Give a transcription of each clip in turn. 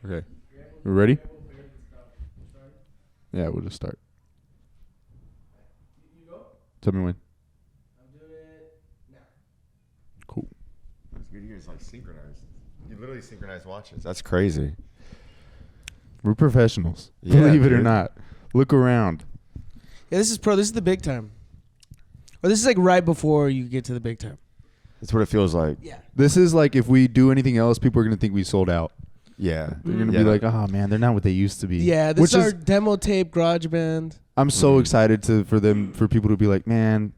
Okay. We ready? Yeah, we'll just start. Tell me when. Cool. That's good. You guys like synchronized. You literally synchronized watches. That's crazy. We're professionals. Yeah, Believe it or dude. not. Look around. Yeah, this is pro. This is the big time. Or this is like right before you get to the big time. That's what it feels like. Yeah. This is like if we do anything else, people are going to think we sold out. Yeah. They're going to Yeah. be like, oh, man, they're not what they used to be. Yeah, this Which is our demo tape garage band. I'm so Mhm. excited for people to be like, man,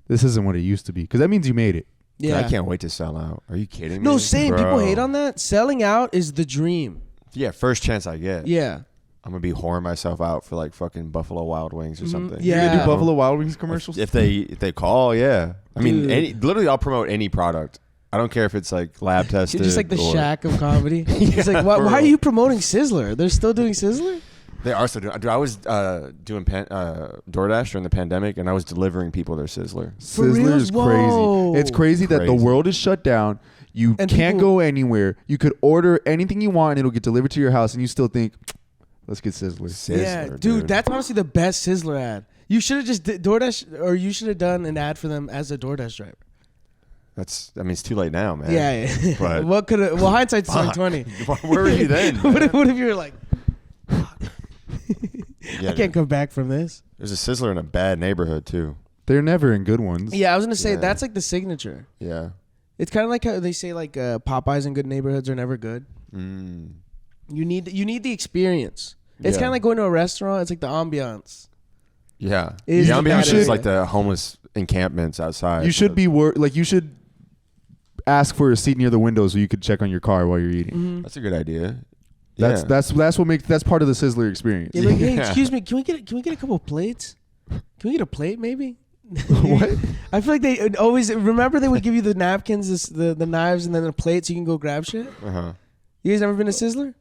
this isn't what it used to be. Because that means you made it. Yeah. I can't wait to sell out. Are you kidding me? No, same. People Bro. hate on that. Selling out is the dream. Yeah, first chance I get. Yeah. I'm going to be whoring myself out for like fucking Buffalo Wild Wings or Mhm. something. Yeah. You're going to do Yeah. Buffalo Wild Wings commercials? If they call, yeah. I mean, Dude. literally I'll promote any product. I don't care if it's like lab tested. You're just like the or- Shaq of comedy. It's like, bro. why are you promoting Sizzler? They're still doing Sizzler? They are still doing. Dude, I was doing DoorDash during the pandemic, and I was delivering people their Sizzler. For real? Sizzler is Whoa. crazy. It's crazy that the Crazy. world is shut down. You And can't people- go anywhere. You could order anything you want, and it'll get delivered to your house, and you still think, let's get Sizzler. Yeah, Sizzler, dude, that's honestly the best Sizzler ad. You should have just DoorDash, or you should have done an ad for them as a DoorDash driver. That's. I mean, it's too late now, man. Yeah. But- what could have? Well, hindsight's Fuck. 2020. Where were you then? what, man? if, what if you were like, Yeah, I can't come back from this? There's a Sizzler in a bad neighborhood too. They're never in good ones. Yeah, I was gonna say Yeah. that's like the signature. Yeah. It's kind of like how they say like Popeyes in good neighborhoods are never good. Mm. You need the experience. It's Yeah. kind of like going to a restaurant. It's like the ambiance. Yeah. Is the the ambiance bad is area. like the homeless encampments outside. You should be you should ask for a seat near the window so you could check on your car while you're eating. Mm-hmm. That's a good idea. That's Yeah. that's what makes that's part of the Sizzler experience. Yeah, like, hey, Yeah. excuse me, can we get a couple plates? Can we get a plate maybe? What? I feel like they always remember they would give you the napkins, the knives, and then a plate so you can go grab shit. Uh-huh. You guys ever been to Sizzler?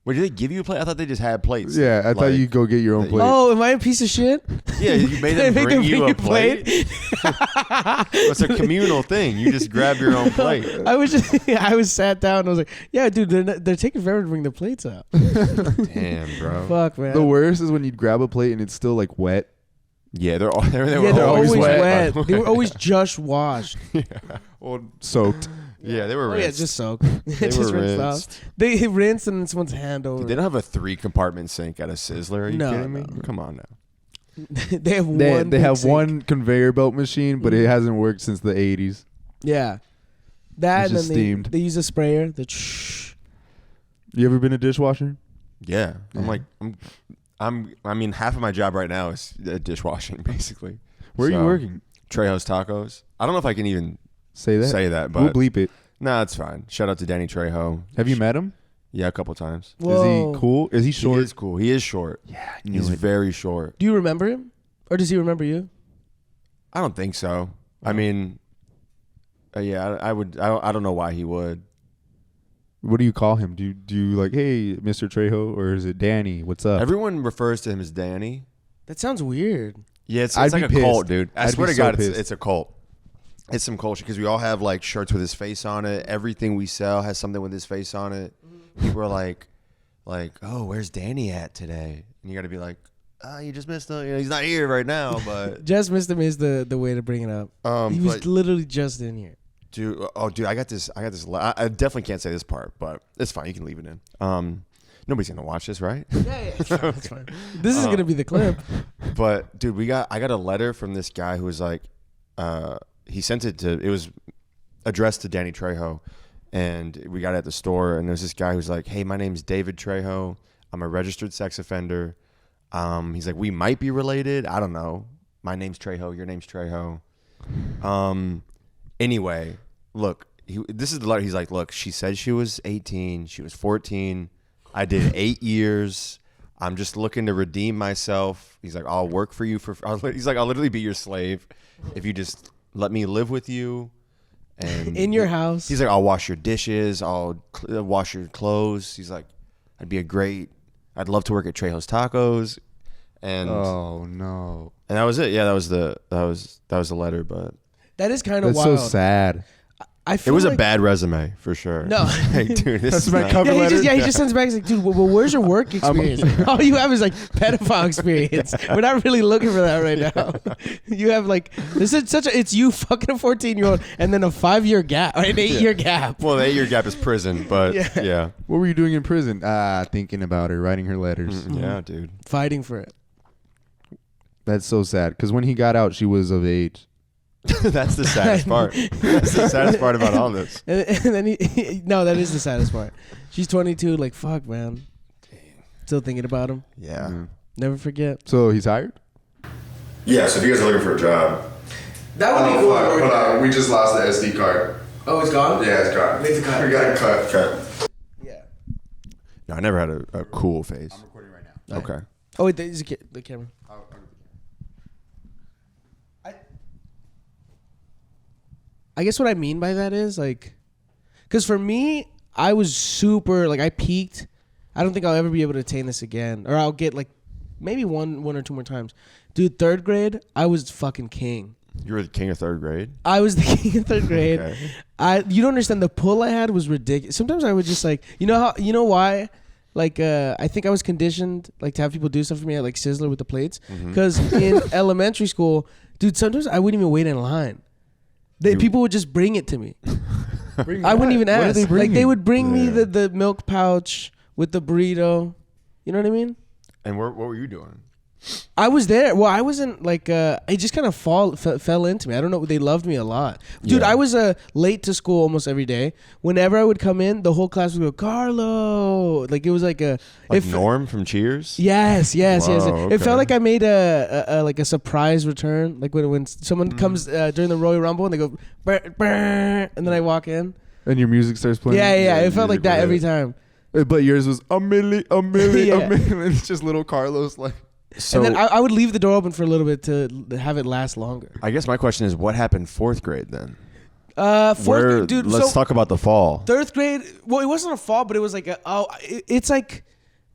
Wait, did they give you a plate? I thought they just had plates. Yeah, I thought Like- you'd go get your own Like- plate. Oh, am I a piece of shit? Yeah, you made They them make bring them you bring a plate. It's a communal thing. You just grab your own plate. I was just I was sat down and I was like, yeah, dude, they're taking forever to bring the plates out. Damn, bro. Fuck, man. The worst is when you'd grab a plate and it's still like wet. Yeah, they were they're always always wet. wet. by the They were way. always just washed. Or soaked. Yeah, they were Oh yeah, rinsed. just soaked. They just were rinsed off. rinsed. They rinse and then someone's hand over. Dude, they don't have a 3-compartment sink at a Sizzler. Are you No, kidding me? no. Come on now. they have They, one. they big have sink. one conveyor belt machine, but it hasn't worked since the 80s. Yeah. That It's and just then steamed. they use a sprayer. The shh. You ever been a dishwasher? Yeah, Yeah. I'm like, I mean, half of my job right now is dishwashing, basically. Where are you So, working? Trejo's Tacos. I don't know if I can even Say that. say that, We'll but bleep it. nah, it's fine. Shout out to Danny Trejo. Have you met him? Yeah, a couple times. Is Whoa. he cool? Is he He short? is cool. He is short. Yeah, I He's very short. Do you remember him, or does he remember you? I don't think so. I Oh. mean, yeah, I would. I don't know why he would. What do you call him? Do you like, hey, Mr. Trejo, or is it Danny? What's up? Everyone refers to him as Danny. That sounds weird. Yeah, it's I'd like be a cult, pissed. dude. I I'd swear be to so God, pissed. it's a cult. It's some culture because we all have like shirts with his face on it. Everything we sell has something with his face on it. People are like, oh, where's Danny at today? And you got to be like, oh, you just missed him. You know, he's not here right now, but Just missed him is the way to bring it up. He was but, literally just in here. dude, I got this. I definitely can't say this part, but it's fine. You can leave it in. Nobody's gonna watch this, right? Yeah, it's fine. This is gonna be the clip. But dude, I got a letter from this guy who was like, he sent it was addressed to Danny Trejo, and we got it at the store, and there's this guy who's like, hey, my name's David Trejo. I'm a registered sex offender. He's like, we might be related. I don't know. My name's Trejo. Your name's Trejo. Anyway, look, this is the letter. He's like, look, she said she was 18. She was 14. I did 8 years. I'm just looking to redeem myself. He's like, I'll work for you he's like, I'll literally be your slave if you just let me live with you. And In your house. He's like, I'll wash your dishes. I'll wash your clothes. He's like, I'd love to work at Trejo's Tacos. And Oh no, and that was it. Yeah, that was the letter. But That is kind of that's wild. so sad. I It feel was a like, bad resume for sure. No. Hey, dude, this That's is my not- cover Yeah, letter. he just sends back. He's like, dude, well, where's your work experience? All you have is like pedophile experience. We're not really looking for that right now. You have like this is such a. It's you fucking a 14-year-old and then a 5-year gap, or an 8-year gap. Well, the 8-year gap is prison, but yeah. What were you doing in prison? Thinking about her, writing her letters. Yeah, dude. Fighting for it. That's so sad. Because when he got out, she was of age. That's the saddest part. That's the saddest part about all this. And then no, that is the saddest part. She's 22. Like fuck, man. Still thinking about him. Yeah. Mm. Never forget. So he's hired? Yeah, so if you guys are looking for a job. That Hold on, we just lost the SD card. Oh, it's gone. Yeah, it's gone. Make the cut. We got it cut. Yeah. No, I never had a cool face. Recording right now. Okay. Oh wait, there's the camera. I guess what I mean by that is like, because for me, I was super like I peaked. I don't think I'll ever be able to attain this again, or I'll get like maybe one or two more times. Dude, 3rd grade, I was fucking king. You were the king of 3rd grade? I was the king of 3rd grade. Okay. You don't understand, the pull I had was ridiculous. Sometimes I would just like, you know why? Like I think I was conditioned like to have people do stuff for me at like Sizzler with the plates, because in elementary school, dude, sometimes I wouldn't even wait in line. People would just bring it to me. I wouldn't even What did ask. they bring Like they you? would bring me Yeah. the milk pouch with the burrito. You know what I mean? And what were you doing? I was there. Well, I wasn't like it just kind of fell into me. I don't know. They loved me a lot, dude. Yeah. I was late to school almost every day. Whenever I would come in, the whole class would go, "Carlo!" Like it was like a Like if- Norm from Cheers? Yes. Whoa, It felt okay. like I made a surprise return, like when someone comes during the Royal Rumble and they go, "Brr, brr," and then I walk in. And your music starts playing? Yeah. It felt like that every time. time. But yours was a milli, a milli, Yeah. a milli. It's just little Carlos like. So And then I would leave the door open for a little bit to have it last longer. I guess my question is, what happened 4th grade then? Fourth, dude. Let's so talk about the fall. 3rd grade. Well, it wasn't a fall, but it was like it's like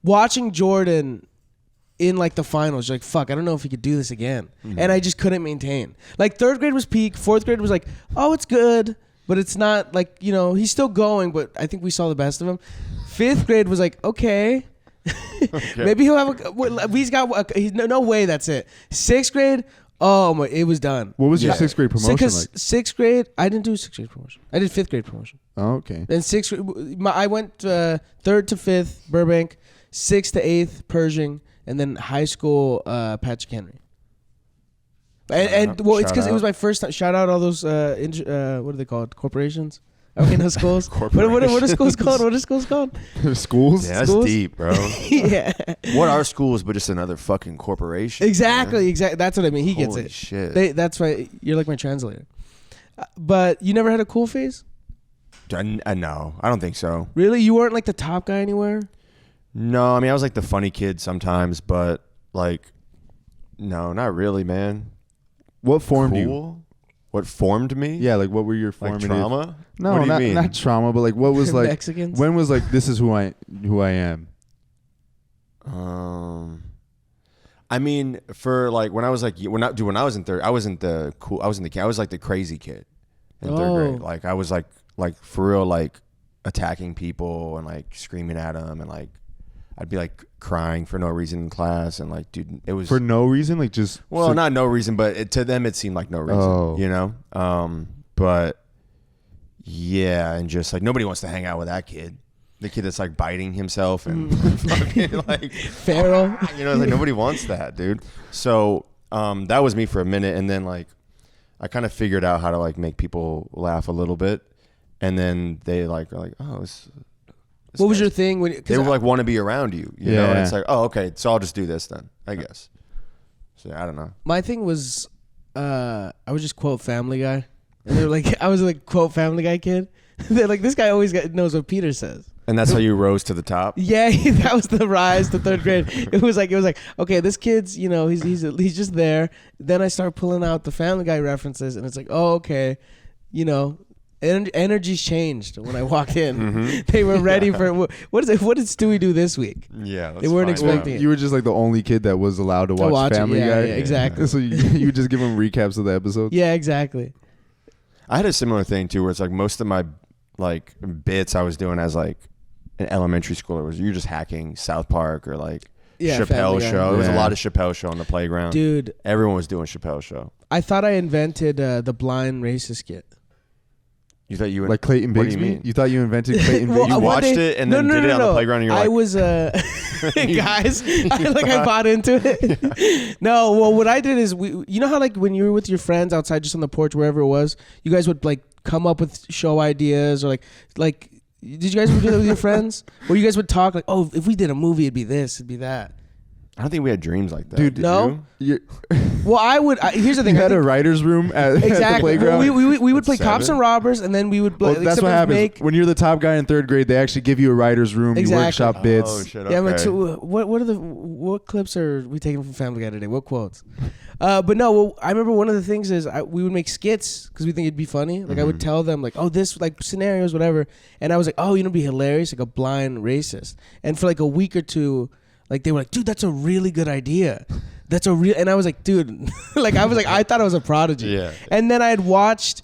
watching Jordan in like the finals. You're like, fuck, I don't know if he could do this again, and I just couldn't maintain. Like 3rd grade was peak. 4th grade was like, oh, it's good, but it's not like he's still going. But I think we saw the best of him. 5th grade was like, okay. Maybe he'll have he's got no way that's it. 6th grade, oh my, it was done. What was your Yeah. 6th grade promotion Because like? 6th grade, I didn't do 6th grade promotion. I did 5th grade promotion. Oh, okay. Then 6th grade, I went 3rd to 5th Burbank, 6th to 8th Pershing, and then high school Patrick Henry. And well, it's because it was my first time. Shout out all those what are they called? Corporations. I mean, those schools. What are schools called? What are schools called? Schools? Yeah, that's schools? deep, bro. Yeah. What are schools but just another fucking corporation? Exactly. That's what I mean. He gets Holy it. shit. That's why you're like my translator. But you never had a cool phase? No, I don't think so. Really? You weren't like the top guy anywhere? No, I mean I was like the funny kid sometimes, but like, no, not really, man. What formed you? Cool? What formed me? Yeah, like what were your like formative? trauma. No, what do you mean? not trauma, but like what was like Mexicans? when was like this is who I am. I mean, for like when I was like when I was in third, I wasn't the cool. I wasn't the kid. I was like the crazy kid in 3rd grade. Like I was like for real like attacking people and like screaming at them and like I'd be like crying for no reason in class and like dude, it was For no reason, like just well not no reason, but to them it seemed like no reason. Oh. You know, but yeah, and just like nobody wants to hang out with that kid. The kid that's like biting himself and fucking like Feral. you know, like nobody wants that, dude. So that was me for a minute, and then like I kind of figured out how to like make people laugh a little bit, and then they like are like, oh, this What was guy's- your thing when? They would like want to be around you, you know? And Yeah. it's like, oh, okay, so I'll just do this then, I guess. So I don't know. My thing was, I would just quote Family Guy, and they were like, I was like quote Family Guy kid. They're like, this guy always knows what Peter says. And that's how you rose to the top. Yeah, that was the rise to 3rd grade. It was like okay, this kid's he's just there. Then I start pulling out the Family Guy references, and it's like, oh, okay, energy's changed when I walked in. They were ready for what is it? What did Stewie do this week? Yeah, They weren't expecting it. you were just like the only kid that was allowed to watch watch it, Family yeah, Guy. yeah, exactly. So you would just give him recaps of the episode. Yeah, exactly. I had a similar thing too, where it's like most of my like bits I was doing as like an elementary schooler was you're just hacking South Park or like Yeah, Chappelle Family Guy. Show. There was a Yeah. lot of Chappelle Show on the playground. Dude, Everyone was doing Chappelle Show. I thought I invented the blind racist skit. You thought you would Like Clayton What do you Bigsby? mean? You thought you invented Clayton Well, Bigsby? You one watched day- it and then did it on the playground and you're I like- was guys, I bought into it. No, well, what I did is you know how like when you were with your friends outside, just on the porch, wherever it was, you guys would like come up with show ideas or like. Did you guys do that with your friends? Or you guys would talk like, oh, if we did a movie, it'd be this, it'd be that. I don't think we had dreams like that. Dude, Did no? you? Well, here's the thing. You I had a think- writer's room at the exactly. playground. We would play At 7? cops and robbers, and then we would. Well, like, that's what sometimes happens make- when you're the top guy in third grade. They actually give you a writer's room. Exactly. You workshop bits. Oh shit. Yeah, I'm like, okay. so what clips are we taking from Family Guy today? What quotes? But no, well, I remember one of the things is we would make skits because we think it'd be funny. Like I would tell them like, oh, this like scenarios, whatever, and I was like, oh, you know, it'd be hilarious, like a blind racist. And for like a week or two, like they were like, dude, that's a really good idea. That's a real, and I was like, dude, like I thought I was a prodigy. Yeah. And then I had watched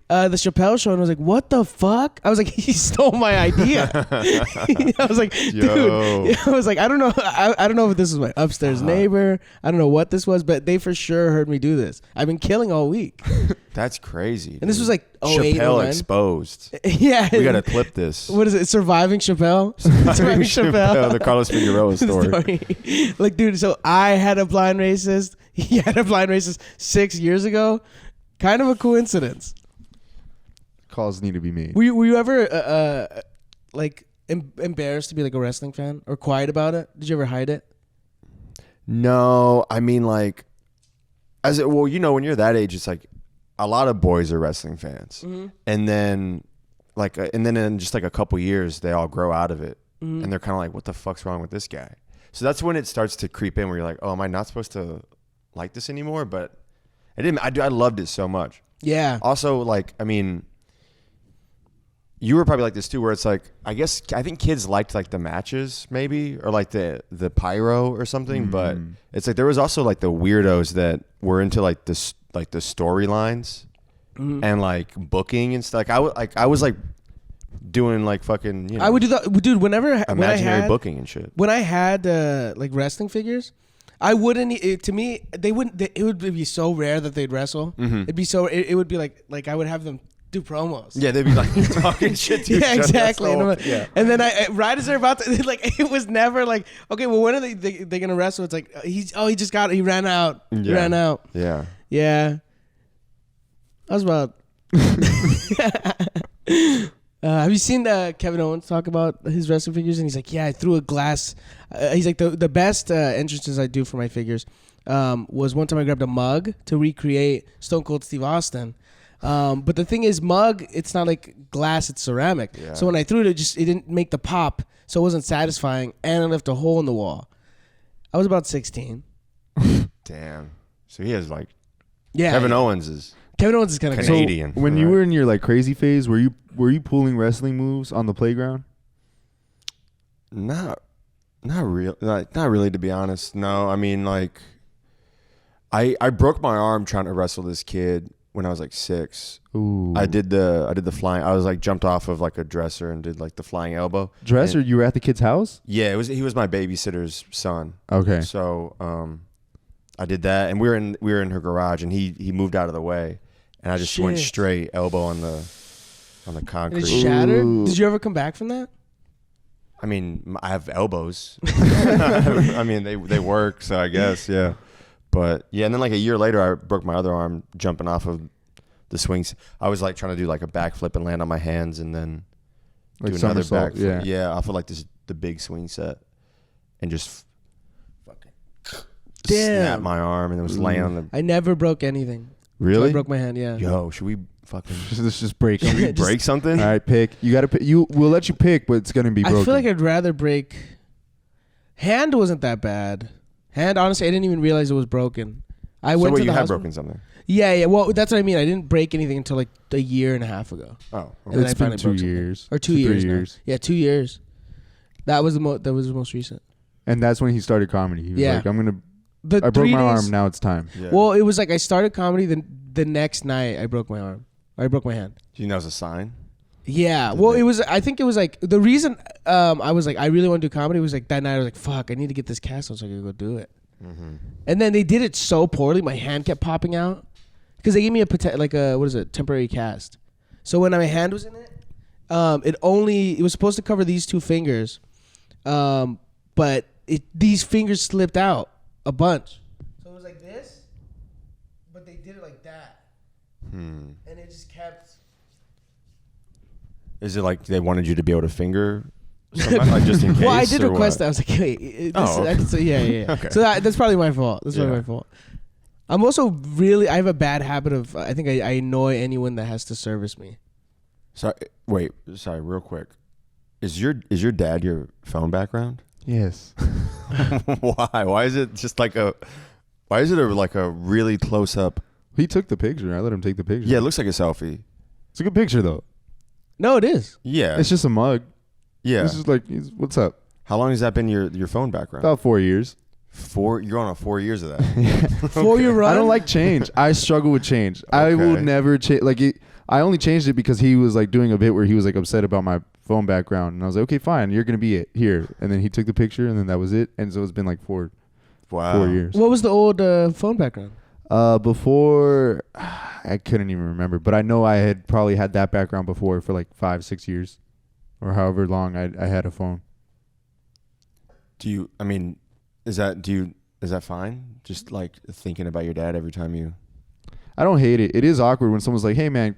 the Chappelle Show, and I was like, "What the fuck?" I was like, "He stole my idea." I was like, "Dude," Yo. I was like, "I don't know, I don't know if this was my upstairs neighbor. I don't know what this was, but they for sure heard me do this. I've been killing all week, That's crazy. and this dude. was like 08, Chappelle 09. exposed. Yeah, We gotta clip this. What is it? Surviving Chappelle. Surviving Chappelle, the Carlos Figueroa story. Like, dude, so I had a blind racist. He had a blind racist 6 years ago. Kind of a coincidence. Calls need to be made. Were you ever like embarrassed to be like a wrestling fan or quiet about it? Did you ever hide it? No, I mean like, well, you know, when you're that age, it's like a lot of boys are wrestling fans, and then like, and then in just like a couple years, they all grow out of it, and they're kind of like, what the fuck's wrong with this guy? So that's when it starts to creep in, where you're like, oh, am I not supposed to like this anymore? But I didn't. I loved it so much. Yeah. Also, like, I mean, you were probably like this too, where it's like, I think kids liked like the matches maybe, or like the pyro or something, but it's like there was also like the weirdos that were into like this, like the storylines and like booking and stuff. Like I was like doing like fucking, you know, I would do that, dude. Whenever imaginary booking and shit. when I had like wrestling figures, I wouldn't. To me, they wouldn't. It would be so rare that they'd wrestle. It'd be so. It would be like I would have them do promos. Yeah, they'd be like talking shit to each Yeah, other. exactly. That's And, the I'm whole- yeah. and then right as they're about to, like, it was never like, okay, well, when are they gonna wrestle? It's like he ran out. He Yeah. ran out. Yeah. Yeah. That was about. Have you seen Kevin Owens talk about his wrestling figures? And he's like, yeah, I threw a glass. He's like, the best entrances I do for my figures was one time I grabbed a mug to recreate Stone Cold Steve Austin. But the thing is, mug, it's not like glass, it's ceramic. Yeah. So when I threw it, it didn't make the pop, so it wasn't satisfying, and it left a hole in the wall. I was about 16. Damn. So he has like Yeah. Kevin Owens is Kevin Owens is kind of Canadian. When you Right. were in your like crazy phase, were you pulling wrestling moves on the playground? not really, to be honest. No, I mean, like, I broke my arm trying to wrestle this kid when I was like 6. Ooh. I did the flying. I was like jumped off of like a dresser and did like the flying elbow. Dresser, And- you were at the kid's house? Yeah, he was my babysitter's son. Okay. So I did that, and we were in her garage, and he moved out of the way, and I just went Shit. straight elbow on the And concrete. it shattered. Ooh. Did you ever come back from that? I mean, I have elbows. I mean, they work, so I guess, yeah. But yeah, and then like a year later, I broke my other arm jumping off of the swings. I was like trying to do like a backflip and land on my hands, and then Like do another somersault, backflip. yeah. Off of like the big swing set, and just fucking Damn. snap my arm, and it was laying on the. I never broke anything. Really? I broke my hand. Yeah. Yo, should we fucking Let's just break them. Just- break something? All right, pick. You got to pick. We'll let you pick, but it's gonna be broken. I feel like I'd rather break. Hand wasn't that bad. Hand, honestly, I didn't even realize it was broken. I So went wait, to you the had hospital. broken something? Yeah. Well, that's what I mean. I didn't break anything until like a year and a half ago. Oh, And then It's I been finally 2 broke something. years Or 2 3 years. now. years. Yeah, 2 years. That was the most recent. And that's when he started comedy. He was Yeah. like, I The broke 3 my days, arm. Now it's time. yeah. Well, it was like I started comedy. Then the next night I broke my arm. I broke my hand. Do you know it's a sign? Yeah. Well, it was. I think it was like the reason I was like I really want to do comedy was like that night I was like fuck I need to get this cast on so I could go do it. And then they did it so poorly. My hand kept popping out because they gave me a temporary cast. So when my hand was in it, it was supposed to cover these 2 fingers, but these fingers slipped out a bunch. So it was like this, but they did it like that, and it just kept. Is it like they wanted you to be able to finger somebody, like just in case? Well, I did or request what? that. I was like, wait, okay. yeah. Okay. So that's probably my fault. That's probably Yeah. my fault. I'm also I have a bad habit of, I think I annoy anyone that has to service me. Sorry, real quick. Is your dad your phone background? Yes. Why? Why is it just like why is it like a really close up? He took the picture. I let him take the picture. Yeah, it looks like a selfie. It's a good picture though. No, it is. Yeah. It's just a mug. yeah. It's just like, what's up? How long has that been your phone background? About 4 years. 4. You're on 4 years of that. 4 year run. I don't like change. I struggle with change. I will Okay. never change. I only changed it because he was like doing a bit where he was like upset about my phone background, and I was like, okay, fine, you're gonna be it here. And then he took the picture, and then that was it. And so it's been like four Wow. years. What was the old phone background? Before, I couldn't even remember, but I know I had probably had that background before for like 5-6 years, or however long I had a phone. Is that fine? Just like thinking about your dad every time you. I don't hate it. It is awkward when someone's like, "Hey man,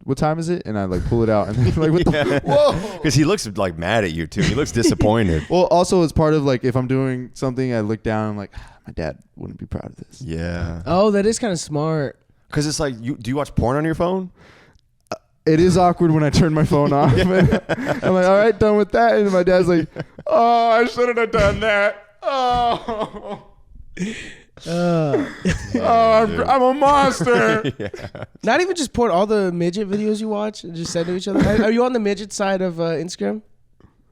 what time is it?" And I like pull it out and then like, "What the whoa?" Because he looks like mad at you too. He looks disappointed. Well, also it's part of like if I'm doing something, I look down and I'm like, my dad wouldn't be proud of this. Yeah. Oh, that is kind of smart. Because it's like, do you watch porn on your phone? It is awkward when I turn my phone off. I'm like, all right, done with that. And my dad's like, oh, I shouldn't have done that. Oh, I'm a monster. Not even just porn. All the midget videos you watch and just send to each other. Are you on the midget side of Instagram?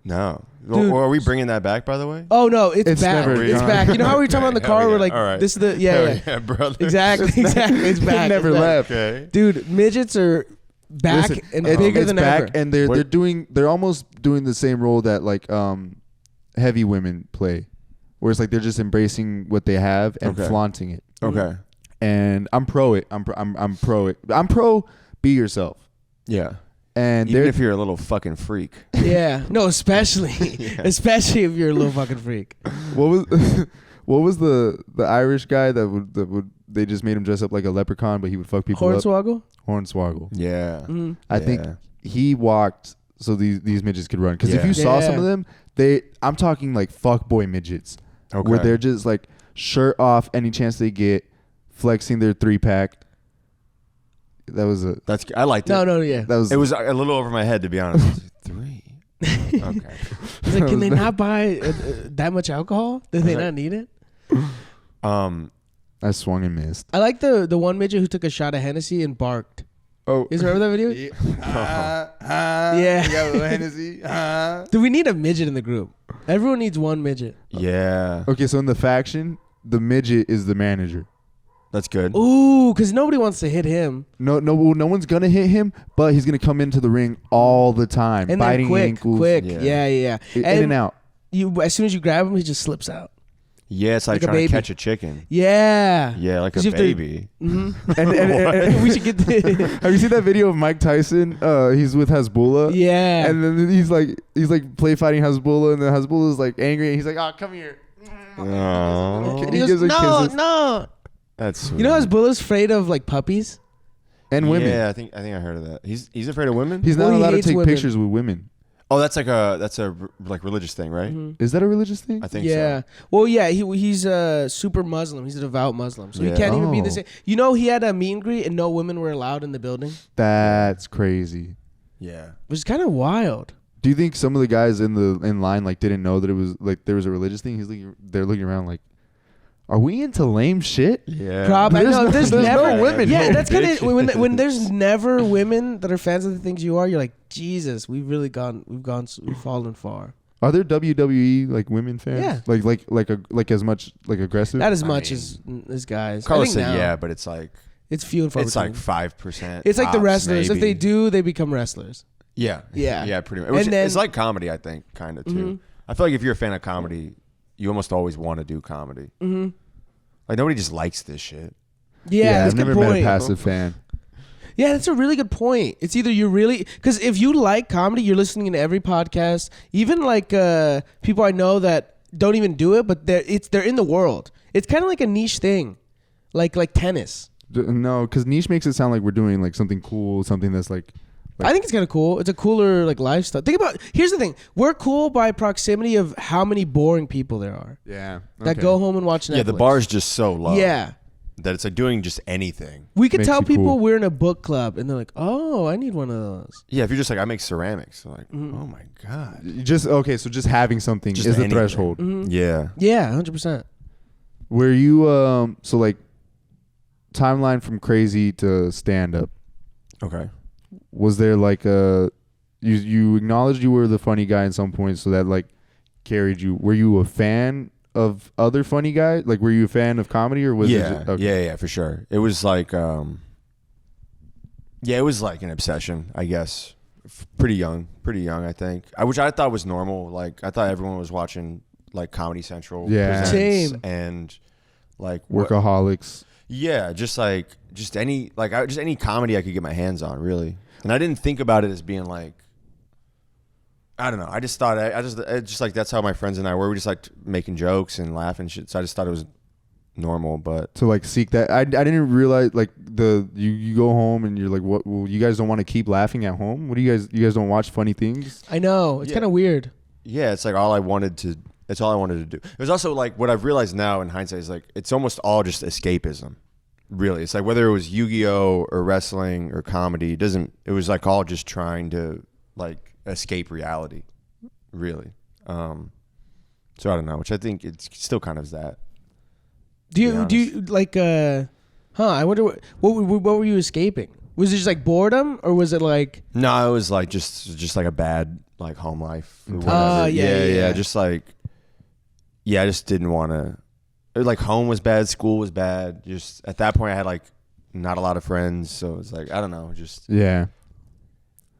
No. Dude. Or are we bringing that back, by the way? Oh no, it's It's back. never It's gone. back. You know how we were talking about in the car? Hell We're yeah. like, All right. this is the Yeah, brother. exactly. It's back. It never It's back. left. Dude, midgets are back Listen, and it's bigger than back, ever. and they're almost doing the same role that like heavy women play, where it's like they're just embracing what they have and Okay. flaunting it. Okay. And I'm pro it. I'm pro it. I'm pro be yourself. Yeah. And Even they're if you're a little fucking freak. Yeah, no, especially especially if you're a little fucking freak. what was the Irish guy that would they just made him dress up like a leprechaun, but he would fuck people up? Hornswoggle. Hornswoggle. Yeah. Mm-hmm. I think he walked so these midgets could run. Because if Yeah. you saw some Yeah. of them, I'm talking like fuckboy midgets, Okay. where they're just like shirt off any chance they get, flexing their 3-pack. That was I liked it. No, yeah. that was It was a little over my head, to be honest. 3. Okay. It's like, can they not buy that much alcohol? Do they like- not need it? I swung and missed. I like the one midget who took a shot of Hennessy and barked. Oh, You guys remember that video? Yeah. Hennessy. Do we need a midget in the group? Everyone needs one midget. Yeah. Okay, so in the faction, the midget is the manager. That's good. Ooh, because nobody wants to hit him. No one's gonna hit him, but he's gonna come into the ring all the time, And biting then ankles, quick. Yeah. Yeah. in and out. You, as soon as you grab him, he just slips out. Yeah, it's like Like a trying to baby. catch a chicken. Yeah. Yeah, like a 'Cause you have to- baby. Mm-hmm. And We should get the have you seen that video of Mike Tyson? He's with Hezbollah. yeah. And then he's like play fighting Hezbollah, and then Hezbollah's like angry, and he's like, "Oh, come here." Oh, And he goes, gives her no, kisses. no. that's sweet. You know Hezbollah's afraid of like puppies? And women. Yeah, I think I heard of that. He's afraid of women. He's not Well, he allowed to hates take women. pictures with women. Oh, that's a like religious thing, right? Mhm. Is that a religious thing? I think Yeah. so. Well, yeah, he's a super Muslim. He's a devout Muslim. So Yeah. he can't even be the Oh. same. You know, he had a meet and greet and no women were allowed in the building, That's crazy. Yeah. which is kind of wild. Do you think some of the guys in line like didn't know that it was like there was a religious thing? They're looking around like, are we into lame shit? Yeah. Prob- I know, there's no never women. Yeah, No that's kind of bitches. when there's never women that are fans of the things you are. You're like, Jesus, we've fallen far. Are there WWE like women fans? Yeah. Like as much like aggressive. Not as I much mean, as guys. I Carlos think said now. yeah, but it's like It's few and far It's between. like 5%. It's like the tops, wrestlers. If maybe. they do, they become wrestlers. Yeah. Yeah. Yeah, pretty much. And Which, then- it's like comedy, I think, kind of, too. I feel like if you're a fan of comedy, you almost always want to do comedy. Mm-hmm. Like, nobody just likes this shit. Yeah, that's I've a good never met point. a passive fan. Yeah, that's a really good point. It's either you're really because if you like comedy, you're listening to every podcast. Even like people I know that don't even do it, but they're in the world. It's kind of like a niche thing, like tennis. No, because niche makes it sound like we're doing like something cool, something that's like I think it's kind of cool. It's a cooler like lifestyle. Think about here's the thing: we're cool by proximity of how many boring people there are yeah that go home and watch Netflix. Yeah, the bar is just so low. Yeah. That it's like doing just anything. We could Makes tell you people cool. we're in a book club, and they're like, "Oh, I need one of those." Yeah, if you're just like, I make ceramics. They're like, Mm-hmm. oh my God. Just okay. So just having something Just is the anything. threshold. Yeah. Yeah, 100%. Were you so like timeline from crazy to stand up? Okay. Was there like you acknowledged you were the funny guy at some point, so that like carried you? Were you a fan of other funny guys? Like, were you a fan of comedy, or was it? Yeah. Just, okay. Yeah, for sure. It was like, it was like an obsession, I guess. Pretty young, I think. Which I thought was normal. Like, I thought everyone was watching like Comedy Central. Yeah. Presents Same. And like Workaholics. Yeah, just any comedy I could get my hands on, really. And I didn't think about it as being like, I don't know. I just thought just like that's how my friends and I were. We just liked making jokes and laughing and shit. So I just thought it was normal. But To like seek that, I didn't realize like you go home and you're like, what? Well, you guys don't want to keep laughing at home. What do you guys don't watch funny things? I know it's Yeah. kind of weird. yeah, it's like all I wanted to do. It was also like what I've realized now in hindsight is like it's almost all just escapism. Really, it's like whether it was Yu-Gi-Oh or wrestling or comedy, it was like all just trying to like escape reality, really. So I don't know, which I think it's still kind of that. Do to be you like I wonder what were you escaping? Was it just like boredom or was it like No, it was like just like a bad like home life. Or whatever. yeah. Just like I just didn't want to. Like home was bad, school was bad. Just at that point, I had like not a lot of friends, so it's like I don't know, just. Yeah.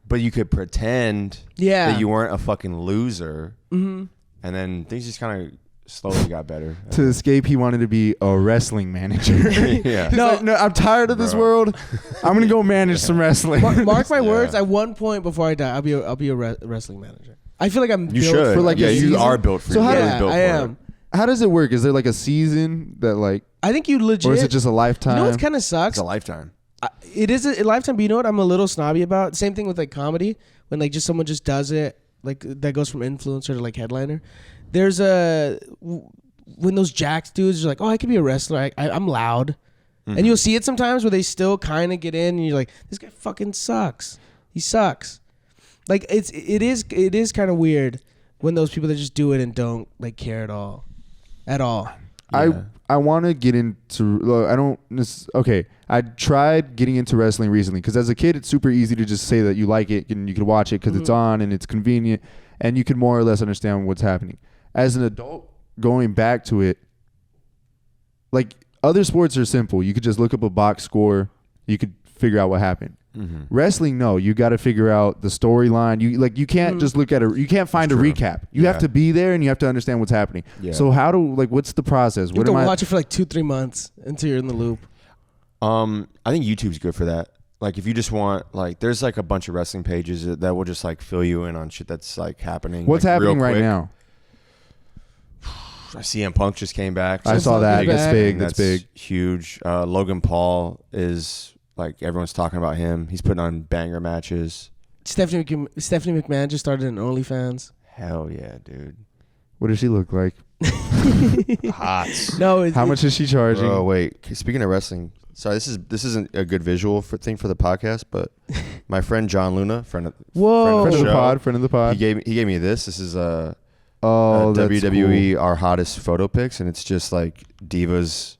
But you could pretend Yeah. that you weren't a fucking loser, and then things just kind of slowly got better. To escape, he wanted to be a wrestling manager. Yeah. He's like, no, I'm tired of this Bro. world. I'm gonna go manage some wrestling. Mark my Yeah. words. At one point before I die, I'll be a wrestling manager. I feel like I'm. You built should. for like yeah, a you season? are built for. So how you're does- really built I for am. it. How does it work? Is there like a season that like, I think you legit. or is it just a lifetime? You know what kind of sucks? It's a lifetime. It is a lifetime, but you know what I'm a little snobby about? Same thing with like comedy, when like just someone just does it, like that goes from influencer to like headliner. There's when those Jax dudes are like, oh, I could be a wrestler. I'm loud, and you'll see it sometimes where they still kind of get in, and you're like, this guy fucking sucks. He sucks. Like it is kind of weird when those people that just do it and don't like care at all. Yeah. I want to get into. I don't. Okay, I tried getting into wrestling recently because as a kid, it's super easy to just say that you like it and you can watch it because it's on and it's convenient and you can more or less understand what's happening. As an adult, going back to it, like other sports are simple. You could just look up a box score. You could figure out what happened. Wrestling, no, you got to figure out the storyline. You can't just look at you can't find a True. recap. You have Yeah. to be there and you have to understand what's happening. Yeah. So what's the process? You have to watch it for like 2-3 months until you're in the loop. I think YouTube's good for that. Like if you just want like, there's like a bunch of wrestling pages that will just like fill you in on shit that's like happening. What's like, real happening right quick. now? CM Punk just came back. I saw that. That's That's big. That's That's big. huge. Logan Paul is like everyone's talking about him. He's putting on banger matches. Stephanie McMahon just started an OnlyFans. Hell yeah, dude. What does she look like? Hot. No, How much is she charging? Oh wait. Speaking of wrestling, sorry, this isn't a good visual thing for the podcast, but my friend John Luna, friend of Whoa. Friend of the show. pod. Friend of the pod. he gave me this. This is Oh, that's WWE cool. our hottest photo pics, and it's just like divas,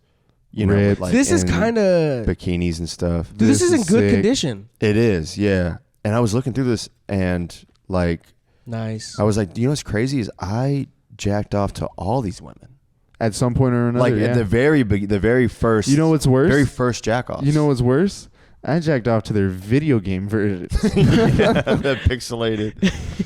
Ripped. with, like, This is in kind of. bikinis and stuff. Dude, this is in good sick. condition. It is, yeah. And I was looking through this, and like Nice. I was like, you know what's crazy is I jacked off to all these women At some point or another, Like at the very first. You know what's worse? Very first jack-offs. You know what's worse? I jacked off to their video game version. the pixelated.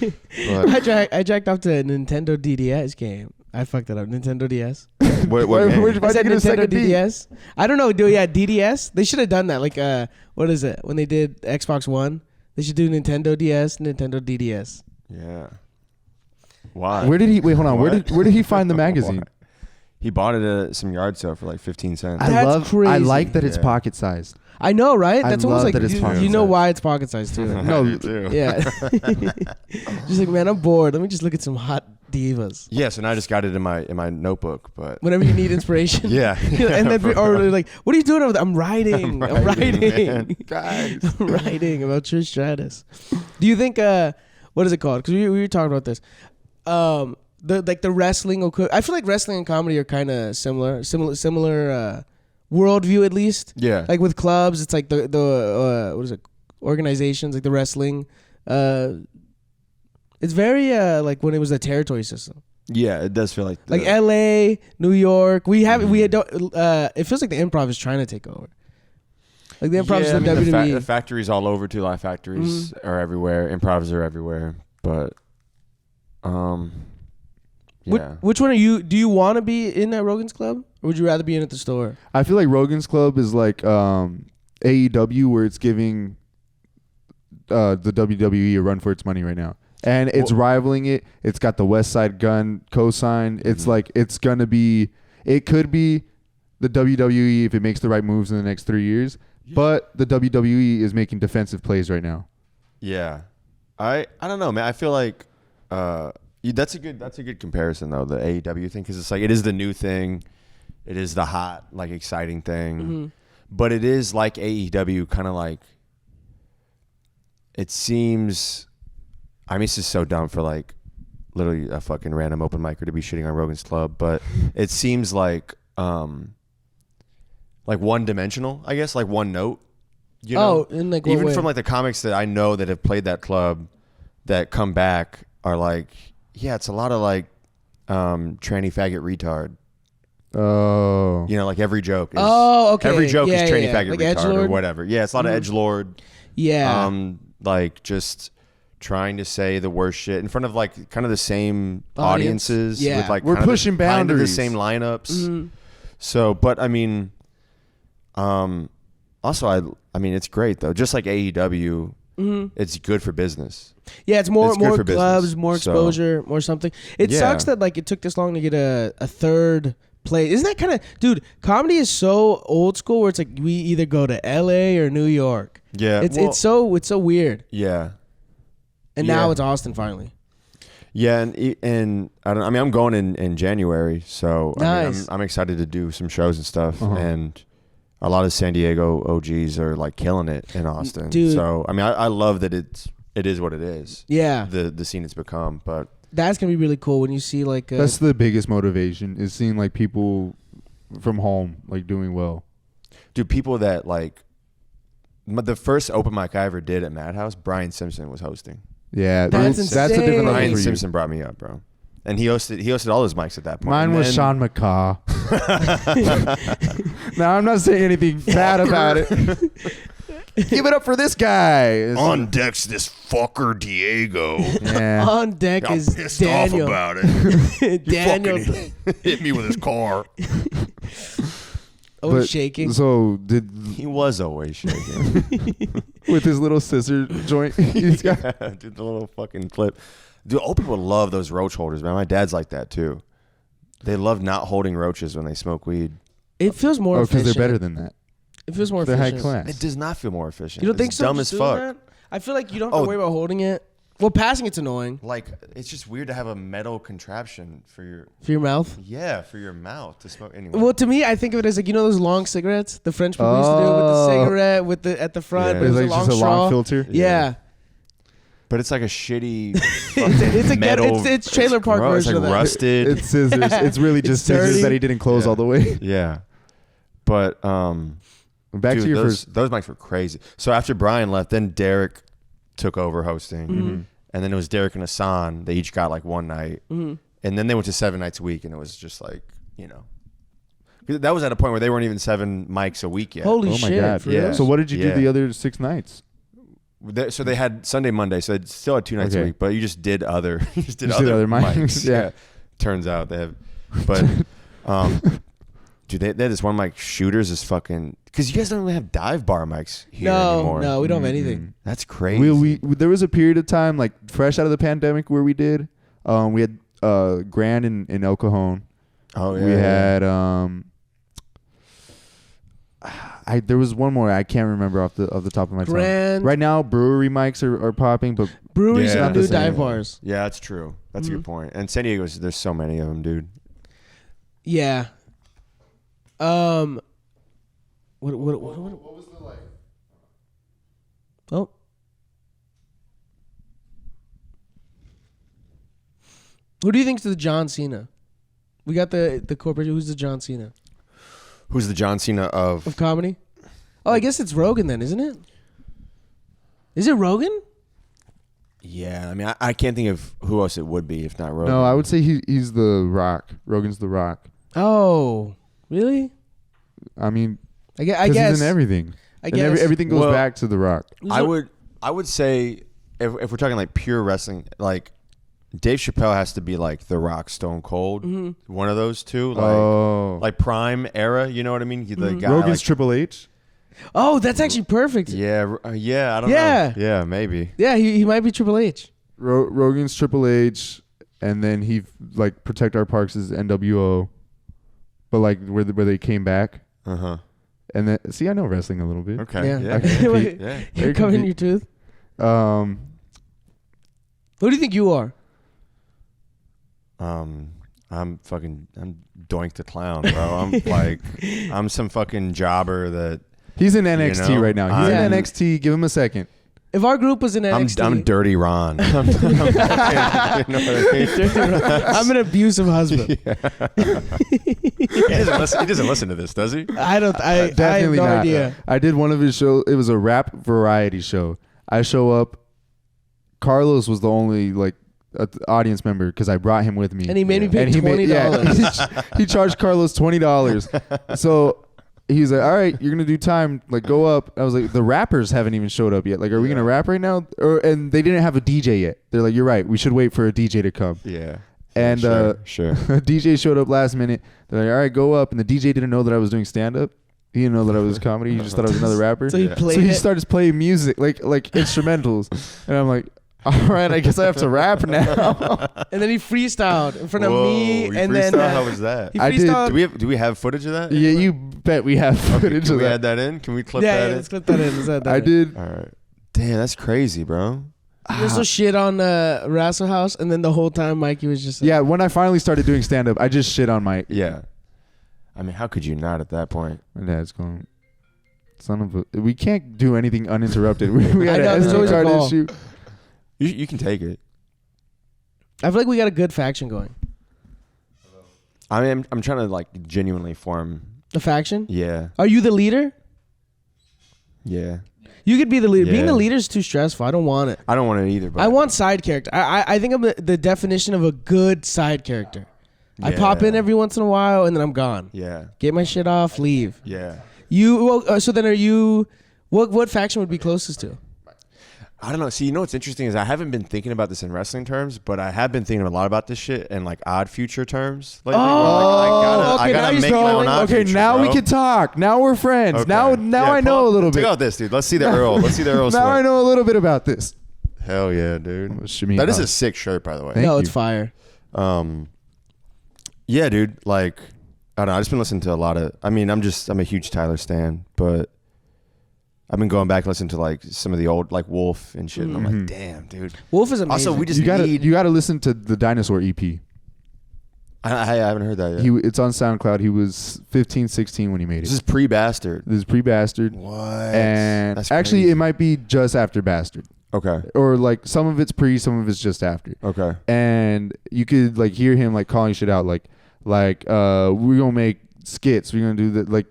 But I jacked off to a Nintendo DDS game. I fucked that up. Nintendo DS. what Why- game? where'd you I find said you get a Nintendo second D? DDS. I don't know, dude. Yeah, DDS. They should have done that. Like, what is it? When they did Xbox One, they should do Nintendo DS, Nintendo DDS. Yeah. Why? Where did he? Wait, hold on. Where What? did he find the magazine? He bought it at some yard sale for like 15 cents. I That's love. I crazy. like that it's Yeah. pocket sized. I know, right? I That's almost love like that it's you pocket know sized. why it's pocket sized too. No, Me too. Yeah. Just like, man, I'm bored. Let me just look at some hot divas. Yeah, so now I just got it in my notebook, but Whenever you need inspiration. yeah. and then or like, what are you doing over there? I'm writing. I'm writing. man. Guys. I'm writing about Trish Stratus. Do you think what is it called? Because we were talking about this. The wrestling. I feel like wrestling and comedy are kind of similar worldview at least. Yeah. Like with clubs, it's like the what is it? Organizations like the wrestling. It's very like when it was a territory system. Yeah, it does feel like Like L.A., New York. We don't. It feels like the improv is trying to take over. Like the improv is the WWE. the factories all over too. Live factories are everywhere. Improvs are everywhere. But yeah. Which one are you? Do you want to be in at Rogan's Club, or would you rather be in at the store? I feel like Rogan's Club is like AEW, where it's giving the WWE a run for its money right now, and it's rivaling it. It's got the West Side Gun cosign. It's like it's gonna be. It could be the WWE if it makes the right moves in the next 3 years, but the WWE is making defensive plays right now. Yeah. I don't know, man. I feel like that's a good comparison though, the AEW thing, because it's like it is the new thing, it is the hot like exciting thing, but it is like AEW, kind of like it seems. I mean, it's just so dumb for like literally a fucking random open micer to be shitting on Rogan's Club, but it seems like one dimensional, I guess, like one note. You know? In like what Even way? from like the comics that I know that have played that club that come back are like, yeah, it's a lot of like tranny faggot retard. Oh, You know, like every joke is okay. every joke Yeah, is tranny yeah. faggot Like retard or edgelord? whatever. Yeah, it's a lot of edgelord. Yeah. Like just trying to say the worst shit in front of like kind of the same Audience. audiences. Yeah. With like We're kind of pushing kind of the boundaries. same lineups. Mm-hmm. So, but I mean, also I mean it's great though. Just like AEW, it's good for business. Yeah, it's more It's good for clubs, business. more So- exposure, more something. It Yeah. sucks that like it took this long to get a third play. Isn't that kind of, dude? Comedy is so old school where it's like we either go to L.A. or New York. Yeah, It's well, it's so weird. yeah. And now Yeah. it's Austin finally. Yeah, and I don't. I mean, I'm going in January, so Nice. I'm excited to do some shows and stuff. Uh-huh. And a lot of San Diego OGs are like killing it in Austin. Dude. So I mean, I love that it is what it is. Yeah, The scene it's become, but that's gonna be really cool when you see like that's the biggest motivation is seeing like people from home like doing well. dude, people that like the first open mic I ever did at Madhouse, Brian Simpson was hosting. Yeah, That's that's a insane. different level Brian for you. Simpson brought me up, bro, and he hosted all his mics at that point. Mine And was then- Sean McCaw. Now I'm not saying anything bad about it. Give it up for this guy. On deck's this fucker Diego. Yeah. on deck is Daniel. it. Daniel. Hit me with his car. Oh, But- shaking. So did He was always shaking. with his little scissor joint. He's got, Dude, the little fucking clip. Dude, old people love those roach holders, man. My dad's like that too. They love not holding roaches when they smoke weed. It feels more because efficient. they're better than that. It feels more They're high efficient. class. It does not feel more efficient. You don't think It's so? dumb Just as doing fuck. that? I feel like you don't have Oh. to worry about holding it. Well, passing it's annoying Like, it's just weird to have a metal contraption for your for your mouth. to smoke anyway. Well, to me, I think of it as like, you know those long cigarettes the French people used to do with the Oh. cigarette with the at the front, Yeah. but it It's was like a long just a straw. long filter. Yeah, But it's like a shitty it's a metal. it's trailer park gross. version It's of like that. rusted. It's scissors. It's really just It's scissors dirty. that he didn't close Yeah. all the way. Yeah. But Back dude, to your those, first. those mics were crazy. So after Brian left, then Derek took over hosting. Mm-hmm. And then it was Derek and Hassan. They each got like one night. Mm-hmm. And then they went to 7 nights a week, and it was just like you know. 'Cause that was at a point where they weren't even 7 mics a week yet. Holy Oh my shit! god. for Yeah. real? So what did you Yeah. do the other 6 nights? So they had Sunday, Monday, so they still had 2 nights a Okay. week, but you just did other, you just did Just did other other mics. mics. Yeah. Turns out they have, but, dude, they had this one mic, Shooters, is fucking, because you guys don't even have dive bar mics here anymore. No, we don't have anything. That's crazy. We there was a period of time like fresh out of the pandemic where we did. We had Grand in El Cajon. Oh, yeah. We had there was one more I can't remember off the top of my tongue. Grand. Right now, brewery mics are popping, but Breweries Yeah. and new Not the same. dive bars. Yeah, that's true. That's a Mm-hmm. good point. And San Diego's, there's so many of them, dude. Yeah. What was the like? Oh. Who do you think's the John Cena? We got the corporate. Who's the John Cena Who's the John Cena of of? comedy? Oh, I guess it's Rogan then, isn't it? Is it Rogan? Yeah, I mean, I can't think of who else it would be if not Rogan. no, I would say he's the Rock. Rogan's the Rock. Oh, really? I mean, I guess. 'cause he's in everything. I And guess. everything goes Well, back to the Rock. I would say if we're talking like pure wrestling, like Dave Chappelle has to be like The Rock, Stone Cold, one of those two, like prime era. You know what I mean? The guy, Rogan's like, Triple H. Oh, that's actually perfect. yeah, yeah. I don't Yeah. know. Yeah, maybe. Yeah, he might be Triple H. Rogan's Triple H, and then he like Protect Our Parks is NWO, but like where they came back, Uh huh. and then see I know wrestling a little bit. Okay. Yeah. Yeah. I can compete. Yeah. You're covering your tooth. Um, Who do you think you are? I'm Doink the Clown, bro. I'm like, I'm some fucking jobber that he's in NXT know, right now. He's I'm- in NXT. Give him a second. If our group was in NXT, I'm Dirty Ron. You know what I mean? I'm an abusive husband. He doesn't listen to this, does he? I don't. I have Definitely no not. idea. I did one of his shows. It was a rap variety show. I show up. Carlos was the only like audience member because I brought him with me. And he made me pay And he made- $20. he charged Carlos $20. So he's like, "All right, you're gonna do time. Like, go up." I was like, "The rappers haven't even showed up yet. Like, are we gonna rap right now?" And they didn't have a DJ yet. They're like, "You're right. We should wait for a DJ to come." Yeah. And sure. a DJ showed up last minute. They're like, "All right, go up." And the DJ didn't know that I was doing stand up. He didn't know that I was comedy. He just thought I was another rapper. So he Yeah. played So he it. starts playing music, like instrumentals, and I'm like, "All right, I guess I have to rap now." And then he freestyled in front of me, Whoa, and then how was that? he I did- freestyled. Do we have footage of that? Yeah, you bet we have footage Can of we that. add that in? Can we clip Yeah, that in? let's clip that in. Let's add that I in. did. All right. Damn, that's crazy, bro. You also shit on Rassel House, and then the whole time Mikey was just like, Yeah, when I finally started doing stand up, I just shit on my Yeah. I mean, how could you not at that point? my dad's going. Son of a, we can't do anything uninterrupted. We I had know, an there's SD always a card call. issue. You can take it. I feel like we got a good faction going. I mean, I'm trying to like genuinely form. The faction? Yeah. Are you the leader? Yeah. You could be the leader. Being Yeah. the leader is too stressful. I don't want it. I don't want it either. But I want side character. I think I'm the definition of a good side character. I pop in Yeah. every once in a while and then I'm gone. Yeah. Get my shit off, leave. Yeah. So then are you? What faction would be closest to? I don't know. See, you know what's interesting is I haven't been thinking about this in wrestling terms, but I have been thinking a lot about this shit in like odd future terms. Lately. Oh, I okay, now gotta you're make my throwing- own odd Okay, future, now we bro. can talk. Now we're friends. Okay. Now Yeah, I know a little Check bit. out this, dude. Let's see the Earl. Let's see the Earl. Now I know a little bit about this. Hell yeah, dude. Shimmy That is up. a sick shirt, by the way. Thank No, you. it's fire. Yeah, dude. Like, I don't know. I just been listening to a lot of. I mean, I'm a huge Tyler stan, but I've been going back and listening to like some of the old like Wolf and shit. And I'm like, damn, dude. Wolf is amazing. Also, we just You gotta need. you gotta listen to the Dinosaur EP. I haven't heard that yet. It's on SoundCloud. He was 15, 16 when he made it. This is pre-Bastard. This is pre-Bastard. What? And That's actually, crazy. it might be just after Bastard, Okay. or like some of it's pre, some of it's just after. Okay. And you could like hear him like calling shit out, like we're gonna make skits. We're gonna do the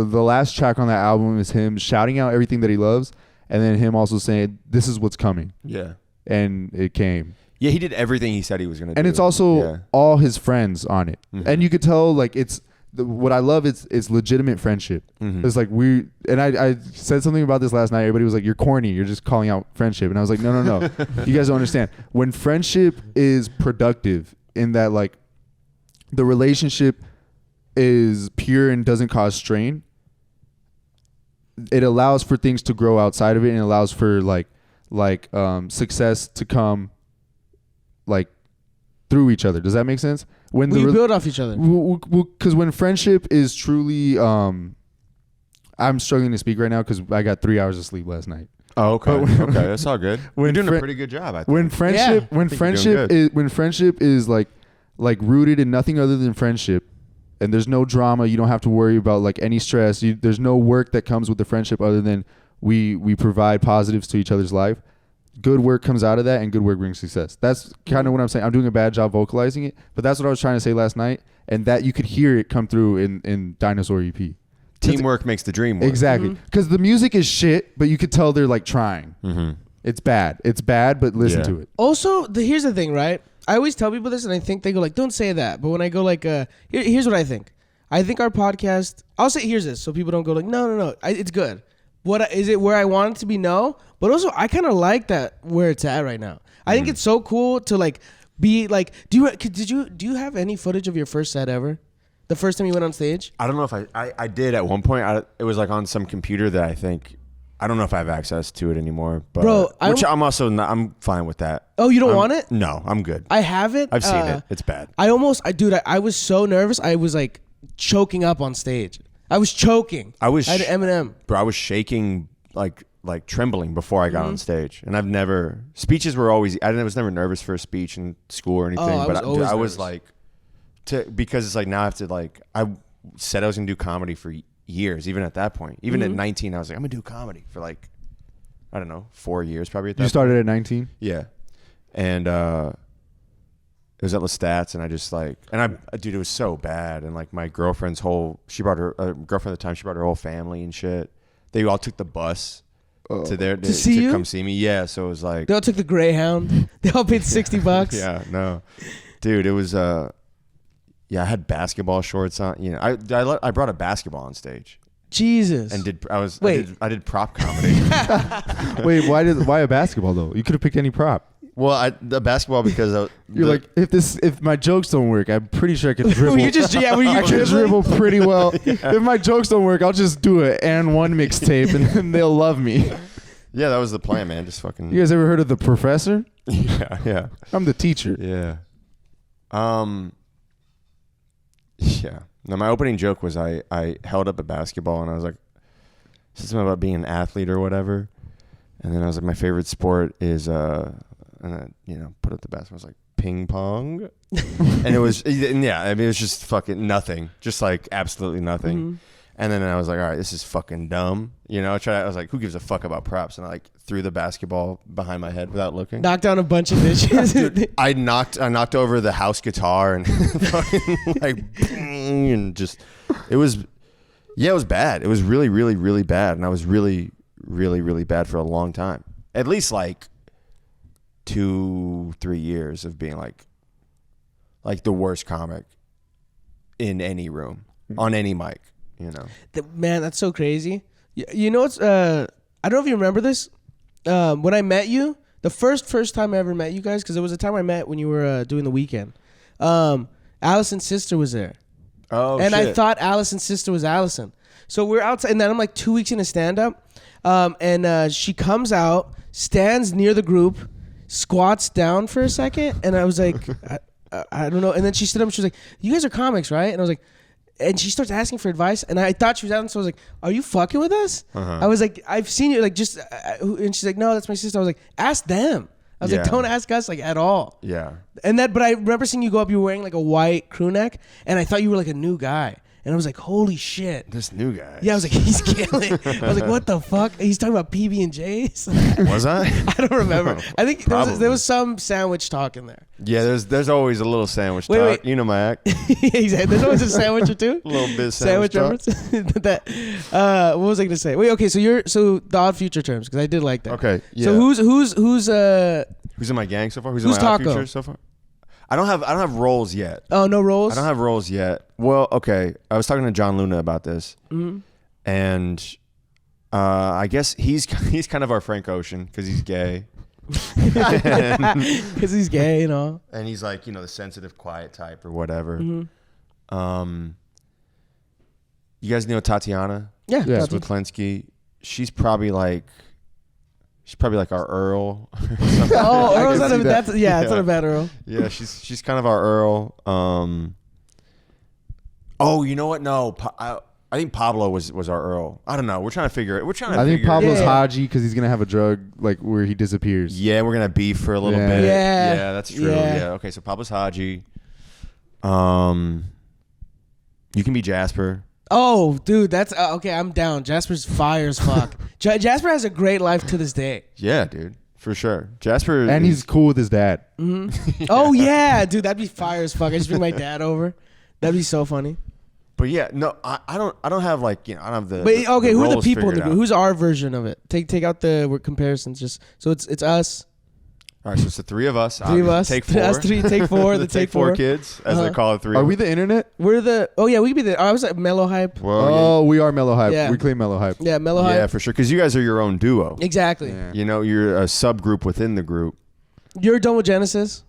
the last track on that album is him shouting out everything that he loves, and then him also saying, "This is what's coming," Yeah. and it came. Yeah, he did everything he said he was gonna do. And it's also all his friends on it, and you could tell like it's what I love. It's legitimate friendship. It's like I said something about this last night. Everybody was like, "You're corny. You're just calling out friendship," and I was like, "No. You guys don't understand. When friendship is productive, in that like the relationship is pure and doesn't cause strain, it allows for things to grow outside of it, and allows for like success to come like through each other. Does that make sense? When we build off each other. Because when friendship is truly, I'm struggling to speak right now because I got 3 hours of sleep last night. Oh, okay. Okay, that's all good. You're doing a pretty good job, I think. When friendship is like rooted in nothing other than friendship, and there's no drama, you don't have to worry about like any stress. There's no work that comes with the friendship other than we provide positives to each other's life. Good work comes out of that, and good work brings success. That's kind of what I'm saying. I'm doing a bad job vocalizing it, but that's what I was trying to say last night, and that you could hear it come through in Dinosaur EP. Teamwork makes the dream work. Exactly. Because the music is shit, but you could tell they're like trying. It's bad. It's bad, but listen to it. Also, here's the thing, right? I always tell people this, and I think they go like, "Don't say that." But when I go like, here's what I think. I think our podcast. I'll say here's this, so people don't go like, "No, it's good." What is it? Where I want it to be? No, but also I kind of like that where it's at right now. I think it's so cool to like be like. Do you have any footage of your first set ever? The first time you went on stage? I don't know if I did at one point. It was like on some computer that I don't know if I have access to it anymore. But Bro, I'm also not, I'm fine with that. Oh, you don't want it? No, I'm good. I have it. I've seen it. It's bad. I was so nervous. I was like choking up on stage. I was choking. I had Eminem. Bro, I was shaking like trembling before I got on stage. And speeches were always, I was never nervous for a speech in school or anything. But I was like, because it's like now I have to like, I said I was going to do comedy for years, even at that point. Even at 19, I was like, I'm going to do comedy for like, I don't know, 4 years probably at that You started at 19? Yeah. And it was at Lestat's, and I just like, dude, it was so bad. And like my girlfriend's she brought her girlfriend at the time, she brought her whole family and shit. They all took the bus to come see me. Yeah. So it was like, they all took the Greyhound. They all paid $60. Yeah. No, dude, it was, I had basketball shorts on, you know, I brought a basketball on stage. Jesus. And I did prop comedy. Wait, why a basketball though? You could have picked any prop. Well, the basketball because you're like, if my jokes don't work, I'm pretty sure I can dribble. I can dribble pretty well. If my jokes don't work, I'll just do it and one mixtape, and then they'll love me. Yeah, that was the plan, man. Just fucking. You guys ever heard of The Professor? Yeah. I'm the teacher. Yeah. Yeah. Now my opening joke was I held up a basketball and I was like, something about being an athlete or whatever, and then I was like, my favorite sport is and I, put up the basketball. I was like, ping pong, and it was, yeah, I mean, it was just fucking nothing, just like absolutely nothing. Mm-hmm. And then I was like, all right, this is fucking dumb. I was like, who gives a fuck about props? And I like threw the basketball behind my head without looking. Knocked down a bunch of dishes. Dude, I knocked over the house guitar and fucking like, and just, it was bad. It was really, really, really bad. And I was really, really, really bad for a long time. At least like 2-3 years of being like the worst comic in any room, on any mic. Man, that's so crazy. It's I don't know if you remember this. When I met you, the first time I ever met you guys, because it was the time I met when you were doing The Weeknd. Allison's sister was there. Oh, and shit. I thought Allison's sister was Allison. So we're outside, and then I'm like 2 weeks into stand-up, and she comes out, stands near the group, squats down for a second, and I was like, I don't know. And then she stood up and she was like, "You guys are comics, right?" And I was like, and she starts asking for advice, and I thought she was asking, so I was like, "Are you fucking with us?" Uh-huh. I was like, "I've seen you, like, just," and she's like, "No, that's my sister." I was like, "Ask them." I was like, "Don't ask us, like, at all." Yeah. But I remember seeing you go up, you were wearing like a white crew neck, and I thought you were like a new guy. And I was like, holy shit. This new guy. Yeah, I was like, he's killing. I was like, what the fuck? He's talking about PB&J's? Was I? I don't remember. I think there was some sandwich talk in there. Yeah, there's always a little sandwich talk. Wait. You know my act. Exactly. There's always a sandwich or two. A little bit of sandwich talk. What was I going to say? Wait, okay, so the Odd Future Terms, because I did like that. Okay, yeah. So who's Who's in my gang so far? Who's Who's in my Odd Taco? Future so far? I don't have roles yet. Oh, no roles? I don't have roles yet. Well, okay. I was talking to John Luna about this, and I guess he's kind of our Frank Ocean because he's gay. Because he's gay, you know. And he's like, you know, the sensitive, quiet type or whatever. You guys know Tatiana? Yeah. Yeah. Tati. Switlensky. She's probably like our Earl. Oh, I Earl's can not see a, that. that's it's not a bad Earl. Yeah, she's kind of our Earl. Oh, you know what? No, I think Pablo was our Earl. I don't know. We're trying to figure it. I think Pablo's Yeah. Haji because he's gonna have a drug like where he disappears. Yeah, we're gonna beef for a little Yeah. bit. Yeah. That's true. Yeah. Yeah. Okay, so Pablo's Haji. You can be Jasper. Oh, dude, that's okay. I'm down. Jasper's fire as fuck. Jasper has a great life to this day. Yeah, dude, for sure. Jasper, And he's cool with his dad. Oh yeah, dude, that'd be fire as fuck. I just bring my dad over. That'd be so funny. But yeah, no, I don't have like, you know, I don't have the. But okay, who are the roles people in the figured group? out. Who's our version of it? Take out the comparisons. Just so it's us. All right, so it's the three of us. Three of us. Take four. Us three. Take four. the the take four. kids, as they Uh-huh. call it. Three. Are of we us. the internet? We're the. Oh yeah, we could be the. I was like Mellow Hype. Well, Oh, we are Mellow Hype. Yeah. We claim Mellow Hype. Yeah, Mellow yeah, Hype. for sure. Because you guys are your own duo. Exactly. Yeah. You know, you're a subgroup within the group. You're done with Genesis.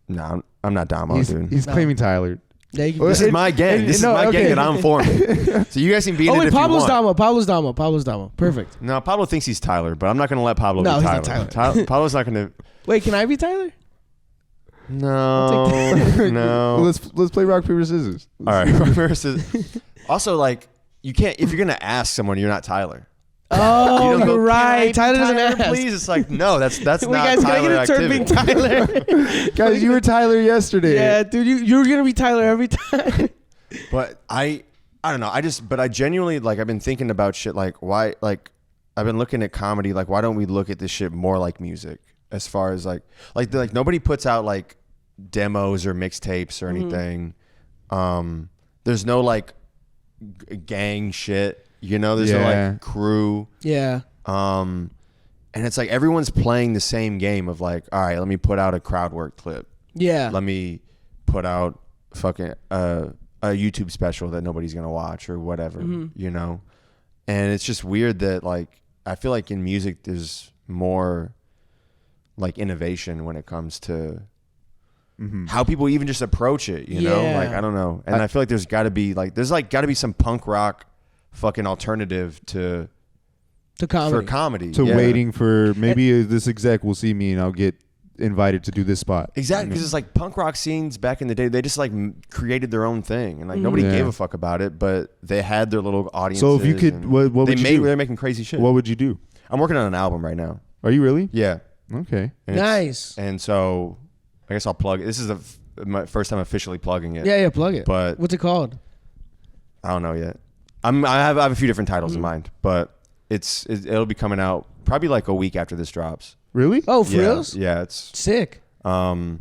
No, I'm not Damo, He's, dude. he's No. claiming Tyler. Yeah, you can. Well, This is my gang. This is no, my gang okay. that I'm forming. So you guys can be in Oh it wait, if Pablo's you want. Pablo's Damo. Perfect. No, Pablo thinks he's Tyler, but I'm not going to let Pablo No, be he's Tyler. not Tyler. Pablo's not going to. Wait, can I be Tyler? No, Well, no. let's play rock paper scissors. All right. Versus. Also, like, you can't, if you're going to ask someone, you're not Tyler. Oh, You don't you're go, "Can I right. be Tyler doesn't ask. Please, it's like, no, that's Wait, not guys, can I Tyler get a turn activity. being Tyler? Guys, you were Tyler yesterday. Yeah, dude, you're gonna be Tyler every time. But I don't know. But I genuinely, like, I've been thinking about shit like, why, like, I've been looking at comedy, like, why don't we look at this shit more like music? As far as like nobody puts out like demos or mixtapes or anything. There's no like gang shit, you know. There's no Yeah. like crew. Yeah. And it's like everyone's playing the same game of like, all right, let me put out a crowd work clip. Yeah. Let me put out fucking a YouTube special that nobody's gonna watch or whatever, you know. And it's just weird that like I feel like in music there's more like innovation when it comes to how people even just approach it, you know. Yeah. Like I don't know, and I feel like there's got to be some punk rock fucking alternative to comedy. for comedy To yeah. waiting for maybe this exec will see me and I'll get invited to do this spot. Exactly, because it's like punk rock scenes back in the day. They just like created their own thing, and like nobody Yeah. gave a fuck about it, but they had their little audiences. So if you could, and what would you do? They're making crazy shit. What would you do? I'm working on an album right now. Are you really? Yeah. Okay. And Nice. And so I guess I'll plug it. This is my first time officially plugging it. Yeah, plug it. But What's it called? I don't know yet. I have a few different titles in mind, but it'll be coming out probably like a week after this drops. Really? Oh, for Yeah. reals? Yeah, it's Sick. You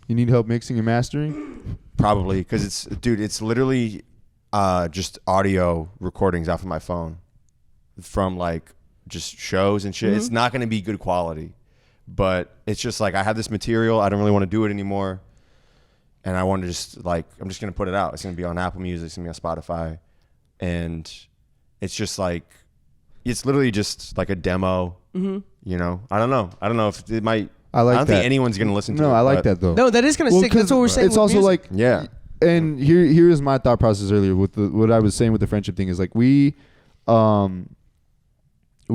need help mixing and mastering? probably because it's literally just audio recordings off of my phone from like just shows and shit. It's not going to be good quality, but it's just like I have this material. I don't really want to do it anymore, and I want to just like I'm just going to put it out. It's going to be on Apple Music. It's going to be on Spotify, and it's just like it's literally just like a demo. You know, I don't know if it might. I like I don't that. think anyone's going to listen to it. No, I like but- that though. No, that is kind of sick. That's what we're saying. It's with also music. like Yeah. And here is my thought process earlier with what I was saying with the friendship thing is like we're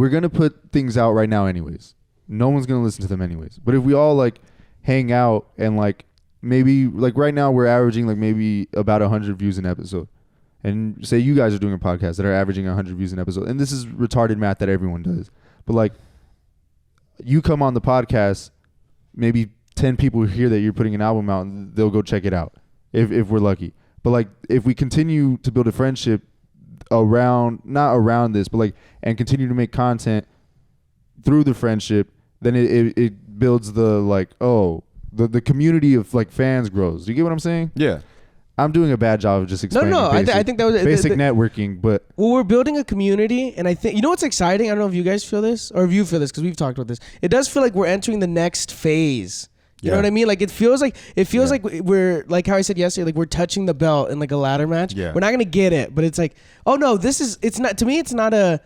gonna put things out right now anyways. No one's gonna listen to them anyways. But if we all like hang out and like maybe like right now we're averaging like maybe about 100 views an episode, and say you guys are doing a podcast that are averaging 100 views an episode, and this is retarded math that everyone does, but like you come on the podcast, maybe 10 people hear that you're putting an album out and they'll go check it out if we're lucky. But like if we continue to build a friendship not around this, but like and continue to make content through the friendship, then it builds the like the community of like fans grows. Do you get what I'm saying? Yeah. I'm doing a bad job of just explaining. I think that was basic networking, but well, we're building a community, and I think you know what's exciting. I don't know if you guys feel this or if you feel this because we've talked about this. It does feel like we're entering the next phase. You know what I mean? Like it feels like we're like how I said yesterday, like we're touching the belt in like a ladder match. Yeah. We're not gonna get it, but it's like, oh no, it's not to me. It's not a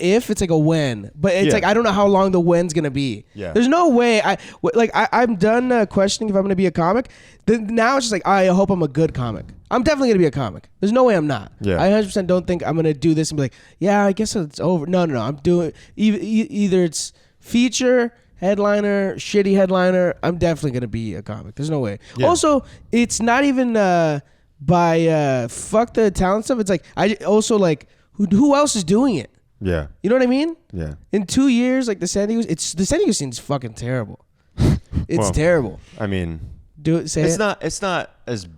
if, it's like a when. But it's like I don't know how long the when's gonna be. Yeah. There's no way I'm done questioning if I'm gonna be a comic. Now it's just like I hope I'm a good comic. I'm definitely gonna be a comic. There's no way I'm not. Yeah. I 100% don't think I'm gonna do this and be like, yeah, I guess it's over. No. I'm doing either it's feature. Headliner, shitty headliner. I'm definitely gonna be a comic. There's no way. Yeah. Also, it's not even by fuck the talent stuff. It's like I also like who else is doing it? Yeah. You know what I mean? Yeah. In 2 years, like the San Diego scene's fucking terrible. It's Well, terrible. I mean, It's it's not as.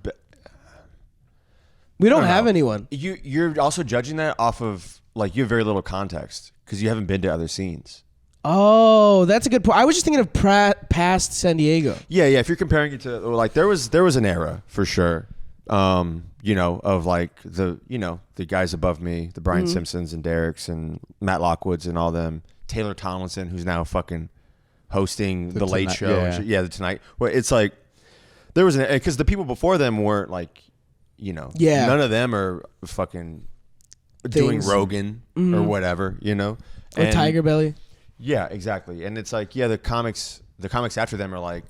We don't I don't have know. anyone. You're also judging that off of like you have very little context because you haven't been to other scenes. Oh, that's a good point. I was just thinking of past San Diego. Yeah. If you're comparing it to like there was an era for sure. Of like the guys above me, the Brian Simpsons and Derek's and Matt Lockwoods and all them, Taylor Tomlinson, who's now fucking hosting the Late Tonight- Show. yeah. The Tonight. Well, it's like there was because the people before them weren't like, none of them are fucking doing Things. Rogan or whatever, Or And- Tiger Belly. Yeah, exactly. And it's like, the comics after them are like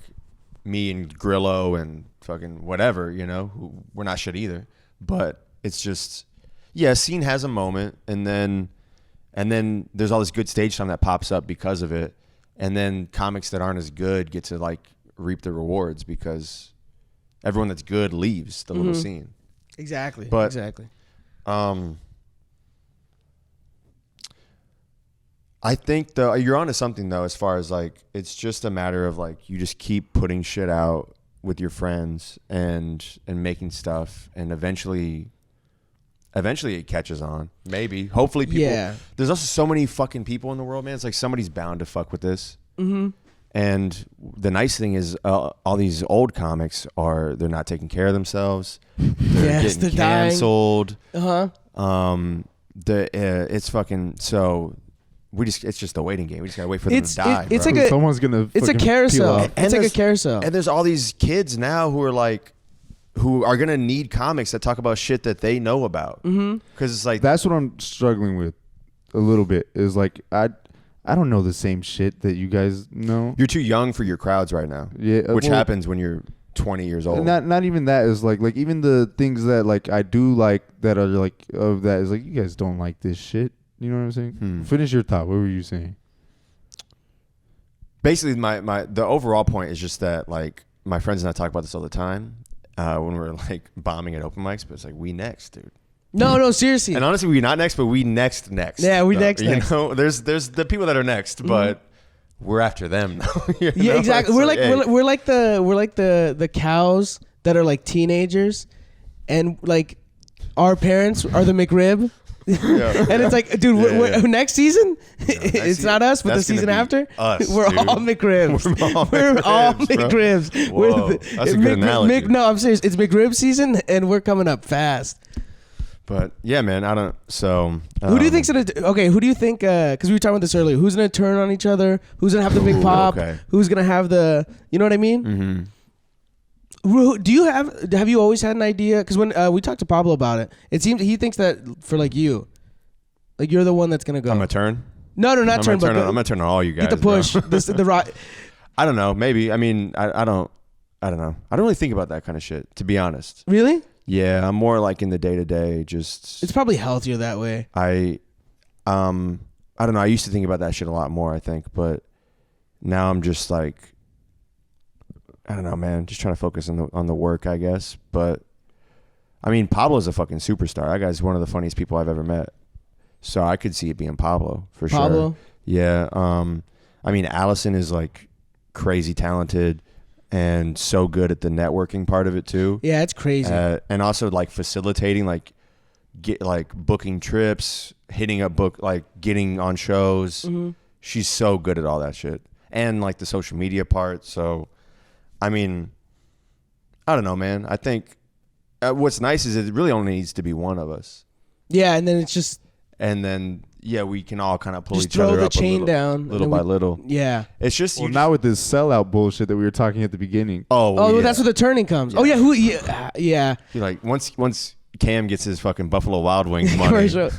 me and Grillo and fucking whatever, who we're not shit either. But it's just, scene has a moment and then there's all this good stage time that pops up because of it. And then comics that aren't as good get to like reap the rewards because everyone that's good leaves the little scene. Exactly. But- exactly. I think you're onto something though, as far as like it's just a matter of like you just keep putting shit out with your friends and making stuff, and eventually it catches on. Maybe, hopefully, people. Yeah. There's also so many fucking people in the world, man. It's like somebody's bound to fuck with this. Mm-hmm. And the nice thing is, all these old comics they're not taking care of themselves. They're Yes, getting they're dying. canceled. Uh-huh. It's fucking so. It's just a waiting game. We just gotta wait for them to die. it's bro. like someone's gonna. It's a fucking peel carousel. off. It's like a there's- carousel. And there's all these kids now who are gonna need comics that talk about shit that they know about. Because it's like That's what I'm struggling with a little bit. Is like I don't know the same shit that you guys know. you're too young for your crowds right now. Yeah, which well, happens when you're 20 years old. Not even that is like even the things that like I do like that are like of that is like you guys don't like this shit. You know what I'm saying? Finish your thought. What were you saying? Basically, the overall point is just that like my friends and I talk about this all the time when we're like bombing at open mics, but it's like we next, dude. No, seriously. And honestly, we not next, but we next. Yeah, we So, next. there's the people that are next, but we're after them. Yeah, know? exactly. It's We're like hey. we're like the cows that are like teenagers, and like our parents are the McRib. Yeah. And it's like, dude, we're next season, it's season- not us, but the that's gonna season be after, us, we're dude. all McRibs. We're all McRibs. McRibs, bro. Whoa, that's a good analogy. No, I'm serious. It's McRib season, and we're coming up fast. But yeah, man, I don't. So Who do you think's gonna? Okay, who do you think? Because we were talking about this earlier. Who's gonna turn on each other? Who's gonna have the big pop? okay. Who's gonna have the? You know what I mean? Mm-hmm. Do you have you always had an idea? Because when we talked to Pablo about it, it seems he thinks that for like you, like you're the one that's gonna go. I'm gonna turn. No, not I'm turn, gonna but turn. I'm gonna turn on all you guys. get the push. bro. the right. I don't know. Maybe. I mean, I don't know. I don't really think about that kind of shit, to be honest. Really? Yeah, I'm more like in the day to day. Just It's probably healthier that way. I don't know. I used to think about that shit a lot more, I think, but now I'm just like, I don't know, man. Just trying to focus on the work, I guess. But I mean, Pablo's a fucking superstar. That guy's one of the funniest people I've ever met. So I could see it being Pablo for sure. Pablo? Yeah. I mean, Allison is like crazy talented and so good at the networking part of it too. Yeah, it's crazy. And also like facilitating, like booking trips, hitting up getting on shows. Mm-hmm. She's so good at all that shit, and like the social media part. So, I mean, I don't know, man. I think what's nice is it really only needs to be one of us, Yeah, and then it's just and then we can all kind of pull just each throw other the up chain a little, down little and by then little. Yeah. It's just Well, now with this sellout bullshit that we were talking at the beginning. Oh, well, that's where the turning comes. Oh yeah, yeah. You're like once Cam gets his fucking Buffalo Wild Wings For money. sure.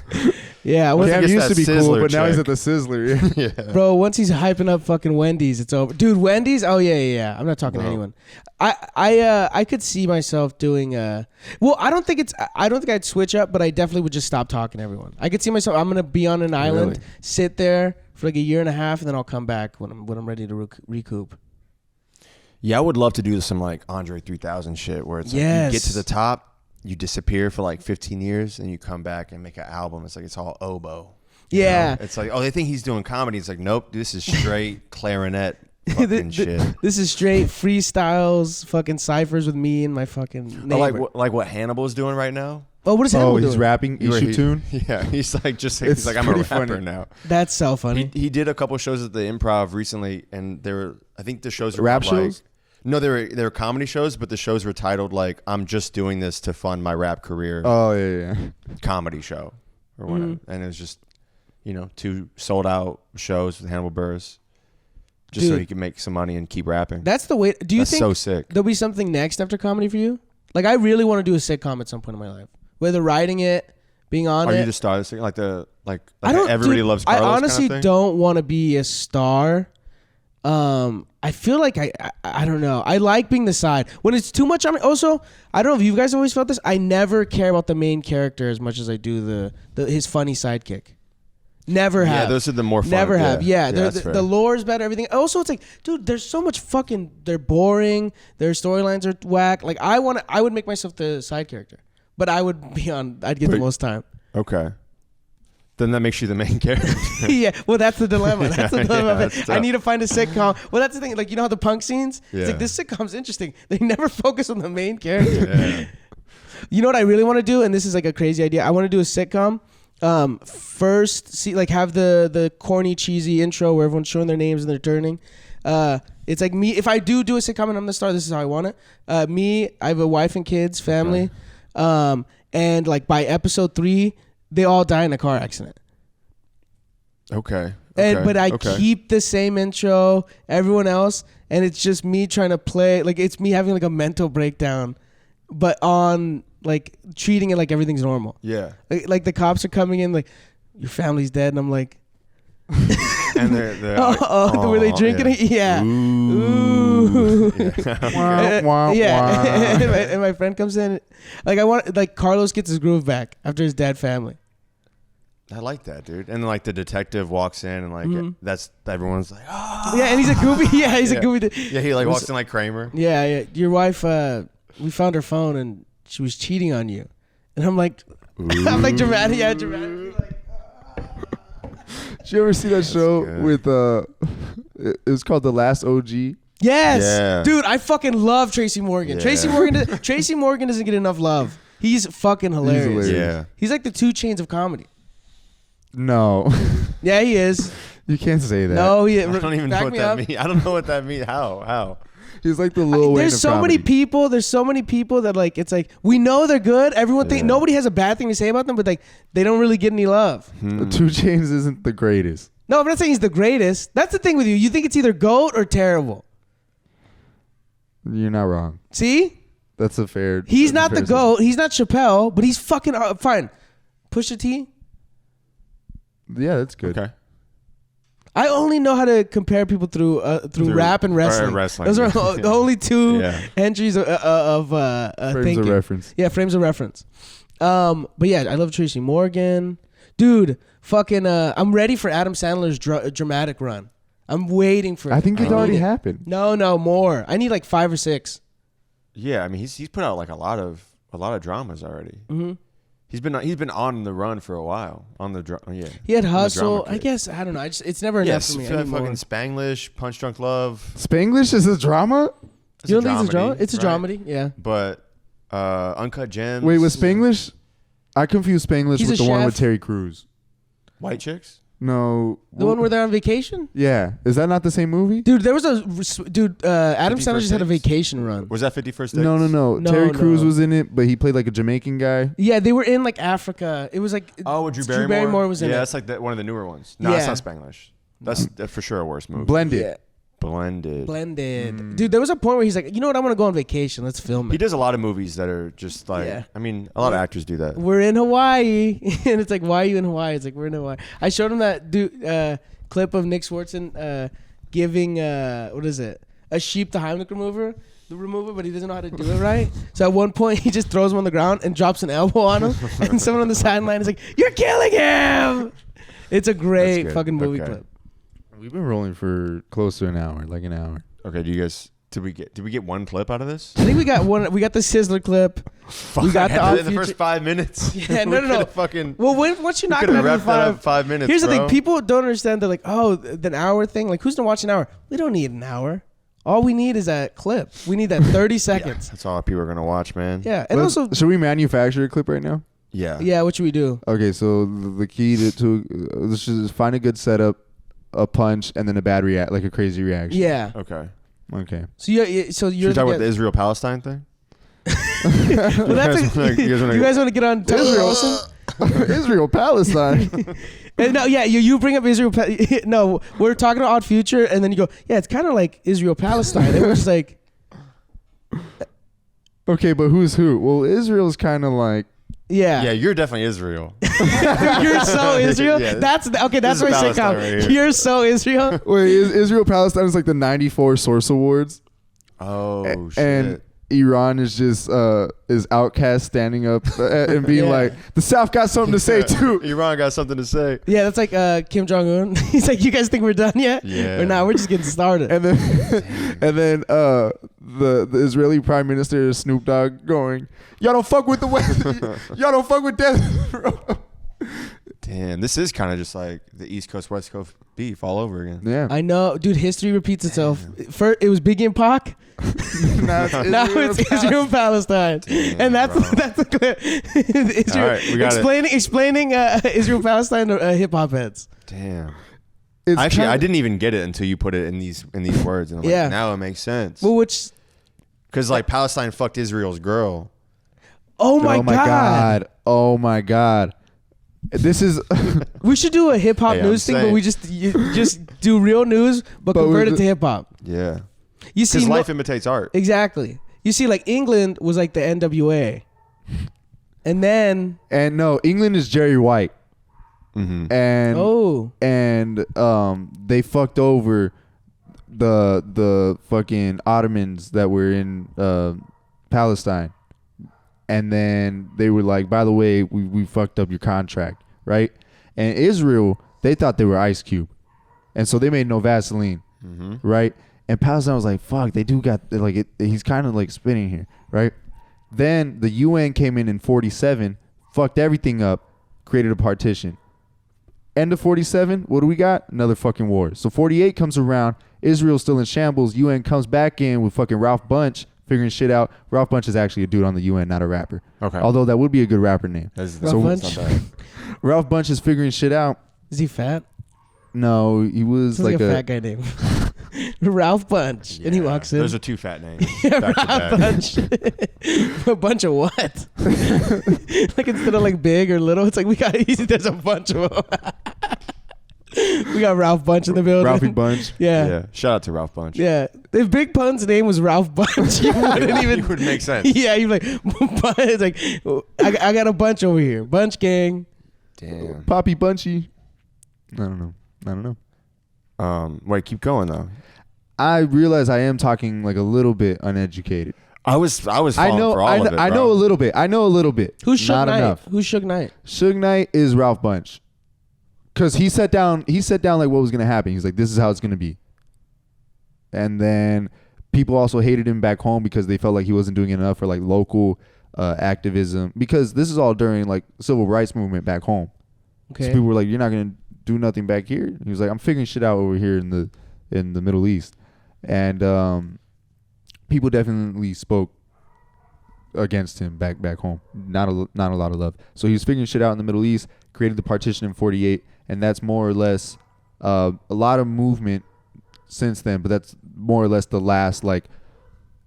Yeah, Once once, he Cam gets used to that be cool, Sizzler but now he's check. at the Sizzler. Yeah. bro, once he's hyping up fucking Wendy's, it's over. Dude, Wendy's? Oh yeah. I'm not talking to Bro. anyone. I could see myself doing well, I don't think I'd switch up, but I definitely would just stop talking to everyone. I could see myself I'm going to be on an island, Really? sit there for like a year and a half, and then I'll come back when I'm ready to recoup. Yeah, I would love to do some like Andre 3000 shit where it's like Yes. you get to the top, you disappear for like 15 years, and you come back and make an album. It's like it's all oboe. you Yeah. know? It's like, oh, they think he's doing comedy. It's like, nope, this is straight clarinet fucking shit. This is straight freestyles, fucking ciphers with me and my fucking neighbor. Oh, like what Hannibal's doing right now. Oh, what is Hannibal Oh, he's doing? rapping Where Ishu he- tune. Yeah, he's like It's he's like I'm a pretty rapper funny. now. That's so funny. He did a couple shows at the Improv recently, and I think the shows were Rap like, shows? No, they were comedy shows, but the shows were titled like "I'm just doing this to fund my rap career." Oh yeah. Comedy show or whatever, and it was just 2 sold out shows with Hannibal Buress, just so Dude. he could make some money and keep rapping. That's the way. Do you That's think so sick. there'll be something next after comedy for you? Like, I really want to do a sitcom at some point in my life, whether writing it, being on Are it. you the star of this thing? Like I don't. Everybody dude, Loves Carlos I honestly kind of thing? don't want to be a star. I feel like I don't know. I like being the side when it's too much. I mean, also, I don't know if you guys always felt this. I never care about the main character as much as I do his funny sidekick. Never have. Yeah, those are the more fun. Never have. Yeah, that's fair. the lore is better. Everything. Also, it's like, dude, there's so much fucking. They're boring. Their storylines are whack. Like, I would make myself the side character, but I would be on. I'd get the most time. Okay. Then that makes you the main character. Yeah, well, that's the dilemma. That's the dilemma. Yeah, of it. that's I tough. need to find a sitcom. Well, that's the thing. Like, you know how the punk scenes? It's Yeah. like, this sitcom's interesting. They never focus on the main character. Yeah. You know what I really want to do? And this is like a crazy idea. I want to do a sitcom. First, have the corny, cheesy intro where everyone's showing their names and they're turning. It's like me. If I do a sitcom and I'm the star, this is how I want it. Me, I have a wife and kids, family. And like by episode 3, they all die in a car accident. Okay. But I okay. keep the same intro, everyone else, and it's just me trying to play. Like, it's me having like a mental breakdown, but on like treating it like everything's normal. Yeah. Like the cops are coming in, like, your family's dead, and I'm like, And they're were they drinking it? Yeah. Ooh. Ooh. Yeah. And my friend comes in, like Carlos gets his groove back after his dead family. I like that, dude. And then, like the detective walks in and like that's everyone's like, oh. Yeah, and he's a goofy. Yeah, he's a Yeah. goofy. Yeah, he like walks in like Kramer. Yeah. Your wife. We found her phone and she was cheating on you, and I'm like, I'm like dramatic. Yeah, dramatic. Like, Did you ever see that show good. with it was called The Last OG? yes, Yeah. dude, I fucking love Tracy Morgan. Yeah. Tracy Morgan doesn't get enough love. He's fucking hilarious. hilarious. Yeah. He's like the 2 Chainz of comedy. No, Yeah, he is. you can't say that. No, he. I don't even know back what me that up. means. I don't know what that means. How? He's like the Lil Wayne There's of so comedy. many people. There's so many people that like. It's like we know they're good. Everyone think Yeah. nobody has a bad thing to say about them, but like they don't really get any love. The 2 Chainz isn't the greatest. No, I'm not saying he's the greatest. That's the thing with you. You think it's either GOAT or terrible. You're not wrong. See? That's a fair. He's not the comparison. GOAT. He's not Chappelle, but he's fucking fine. Pusha T. Yeah, that's good. Okay. I only know how to compare people through rap and wrestling. wrestling. Those are the only 2 Yeah. entries of Frames thinking. of reference. Yeah, frames of reference. But yeah, I love Tracy Morgan. Dude, fucking I'm ready for Adam Sandler's dramatic run. I'm waiting for it. I think it need already it. happened. No, more. I need like 5 or 6. Yeah, I mean he's put out like a lot of dramas already. Mm-hmm. He's been on the run for a while. On the yeah. He had on the Hustle. drama I kick. guess I don't know. It's never enough Yes, for me fucking anymore. Spanglish, Punch Drunk Love. Spanglish is a drama? It's You don't think it's a drama? dramedy, It's a right? dramedy, yeah. But Uncut Gems. Wait, was Spanglish? I confused Spanglish He's with a the one with chef. Terry Crews. White Chicks? No. The one where they're on vacation? Yeah. Is that not the same movie? Dude, there was Adam 50 Sandler just had a First Dates? vacation run. Was that 51st Dates? No. No, Terry Crews no. was in it, but he played like a Jamaican guy. Yeah, they were in like Africa. It was like Oh, with Drew Drew Barrymore? Barrymore was in yeah, it. that's like one of the newer ones. No, that's Yeah. not Spanglish. That's for sure a worse movie. Blended. Yeah. Blended. Blended. Dude, there was a point where he's like, you know what? I want to go on vacation. Let's film He it. does a lot of movies that are just like, Yeah. I mean, a lot of actors do that. We're in Hawaii. And it's like, why are you in Hawaii? It's like, we're in Hawaii. I showed him that clip of Nick Swartzen giving, what is it? A sheep the Heimlich remover, but he doesn't know how to do it right. So at one point, he just throws him on the ground and drops an elbow on him. And someone on the sideline is like, you're killing him. It's a great good. fucking movie Okay. clip. We've been rolling for close to an hour, like an hour. Okay, do you guys, did we get one clip out of this? I think we got one. We got the Sizzler clip. We got the in Odd the first Future- 5 minutes. Yeah, We no. could've Fucking, Well, once you knock could it have out wrapped of that up 5. 5 minutes. Here's the bro. thing: people don't understand. They're like, "Oh, the hour thing. Like, who's gonna watch an hour? We don't need an hour. All we need is that clip. We need that 30 seconds. That's all people are gonna watch, man. Yeah, and Let's- also, should we manufacture a clip right now? Yeah. yeah. What should we do? Okay, so the key to let's just find a good setup, a punch, and then a bad react, like a crazy reaction. Yeah. Okay. Okay. So you're Should we talk about the Israel Palestine thing? well, that's you guys want to get on Israel? Israel, Palestine. And no, yeah, you bring up Israel. No, we're talking about Odd Future, and then you go, yeah, it's kind of like Israel Palestine. And we're just like, Okay, but who's who? Well, Israel's kind of like. yeah. Yeah, you're definitely Israel. You're so Israel. Yeah. That's okay. That's This my is sitcom. Palestine right here. You're so Israel. Wait, Israel Palestine is like the '94 Source Awards, Oh shit. and Iran is just is Outcast standing up and being Yeah. like, the South got something to say too. Iran got something to say. Yeah, that's like Kim Jong Un. He's like, you guys think we're done yet? Yeah. Or nah, we're just getting started. And then the Israeli Prime Minister Snoop Dogg going, y'all don't fuck with the West, y'all don't fuck with death row. Damn, this is kind of just like the East Coast West Coast beef all over again. Yeah. I know, dude. History repeats itself. First, it was Biggie and Pac. now Now it's Israel and Palestine, and that's bro. that's a clip. Israel, All right, we got it. explaining Israel Palestine to hip hop heads. Damn. It's Actually, I kinda- didn't even get it until you put it in these words, and I'm Yeah. like, now it makes sense. Well, which? Because like Palestine fucked Israel's girl. Oh my god. Oh my god. This is We should do a hip hop Hey, I'm news thing, but saying- we just do real news, but But convert with it to hip hop. Yeah. You see, Because no- life imitates art. exactly. You see, like England was like the NWA, and then and no, England is Jerry White. Mm-hmm. And they fucked over the fucking Ottomans that were in Palestine. And then they were like, by the way, we fucked up your contract, right? And Israel, they thought they were Ice Cube. And so they made no Vaseline, right? And Palestine was like, fuck, they do got, like, he's kind of like spinning here, right? Then the UN came in 47, fucked everything up, created a partition. End of 47, what do we got? Another fucking war. So 48 comes around, Israel's still in shambles, UN comes back in with fucking Ralph Bunche figuring shit out. Ralph Bunche is actually a dude on the UN, not a rapper. Okay. Although that would be a good rapper name. That's Ralph that's Bunche? not bad. Ralph Bunche is figuring shit out. is he fat? No, he was Sounds like a fat guy name. Ralph Bunch, and he Yeah. walks in. Those are two fat names. Yeah, back to Ralph back. Bunch. A bunch of what? Like instead of like big or little, it's like we got. There's a bunch of them. We got Ralph Bunch in the building. Ralphie Bunche. Yeah. Yeah. Shout out to Ralph Bunch. Yeah. If Big Pun's name was Ralph Bunch, you wouldn't even. It would make sense. Yeah, you'd be like, it's like, I got a bunch over here. Bunch gang. Damn. Poppy Bunchy. I don't know. Wait, keep going though. I realize I am talking like a little bit uneducated. I was falling I know for all of it, I know bro. a little bit. Who's Suge Not Knight? enough. Who's Suge Knight? Suge Knight is Ralph Bunche. Cause he set down like what was gonna happen. He's like, this is how it's gonna be. And then people also hated him back home because they felt like he wasn't doing enough for like local activism. Because this is all during like civil rights movement back home. Okay. So people were like, you're not gonna do nothing back here. He was like, I'm figuring shit out over here in the Middle East. And people definitely spoke against him back home. Not a lot of love. So he was figuring shit out in the Middle East, created the partition in 48, and that's more or less a lot of movement since then. But that's more or less the last like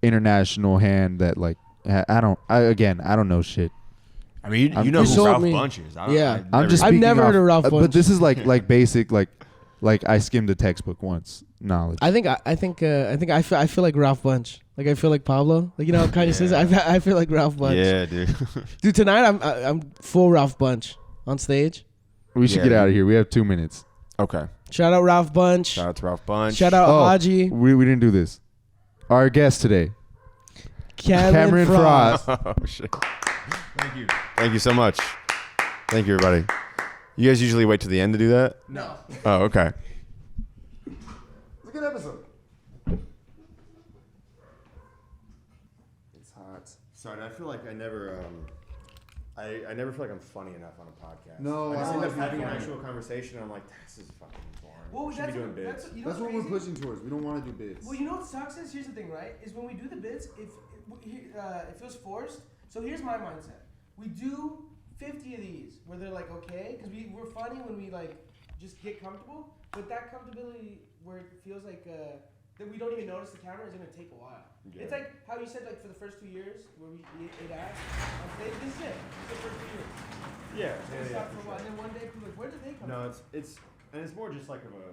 international hand that like I don't know shit. I mean, you I'm- know You who sold Ralph me. Bunch is. Yeah. I'm just I've speaking never heard of Ralph but Bunch. this is like basic like I skimmed a textbook once knowledge. I feel like Ralph Bunch. Like I feel like Pablo. Like you know how Kanye says. I feel like Ralph Bunch. Yeah, dude. Dude, tonight I'm full Ralph Bunch on stage. We should Yeah, get out dude. of here. We have 2 minutes. Okay. Shout out Ralph Bunch. Shout out to Ralph Bunch. Shout out Haji. we didn't do this. Our guest today, Cameron Frost. Frost. Oh shit. Thank you so much. Thank you, everybody. You guys usually wait to the end to do that? No. Oh, okay. It's a good episode. It's hot. Sorry, I feel like I never never feel like I'm funny enough on a podcast. No, I just I end don't up like having an funny. actual conversation and I'm like, this is fucking boring. Well, We should be doing bits. you know That's what what's we're crazy? pushing towards. We don't want to do bits. Well, you know what sucks is here's the thing, right? Is when we do the bits, it feels forced. So here's my mindset: we do 50 of these where they're like okay, because we're funny when we like just get comfortable, but that comfortability where it feels like that we don't even notice the camera is gonna take a while. Yeah. It's like how you said like for the first 2 years where we ate ass on stage. This is it. This is the first 2 years. Yeah, We stopped for a while, and then one day people were like, where did they come from? No, it's more just like of a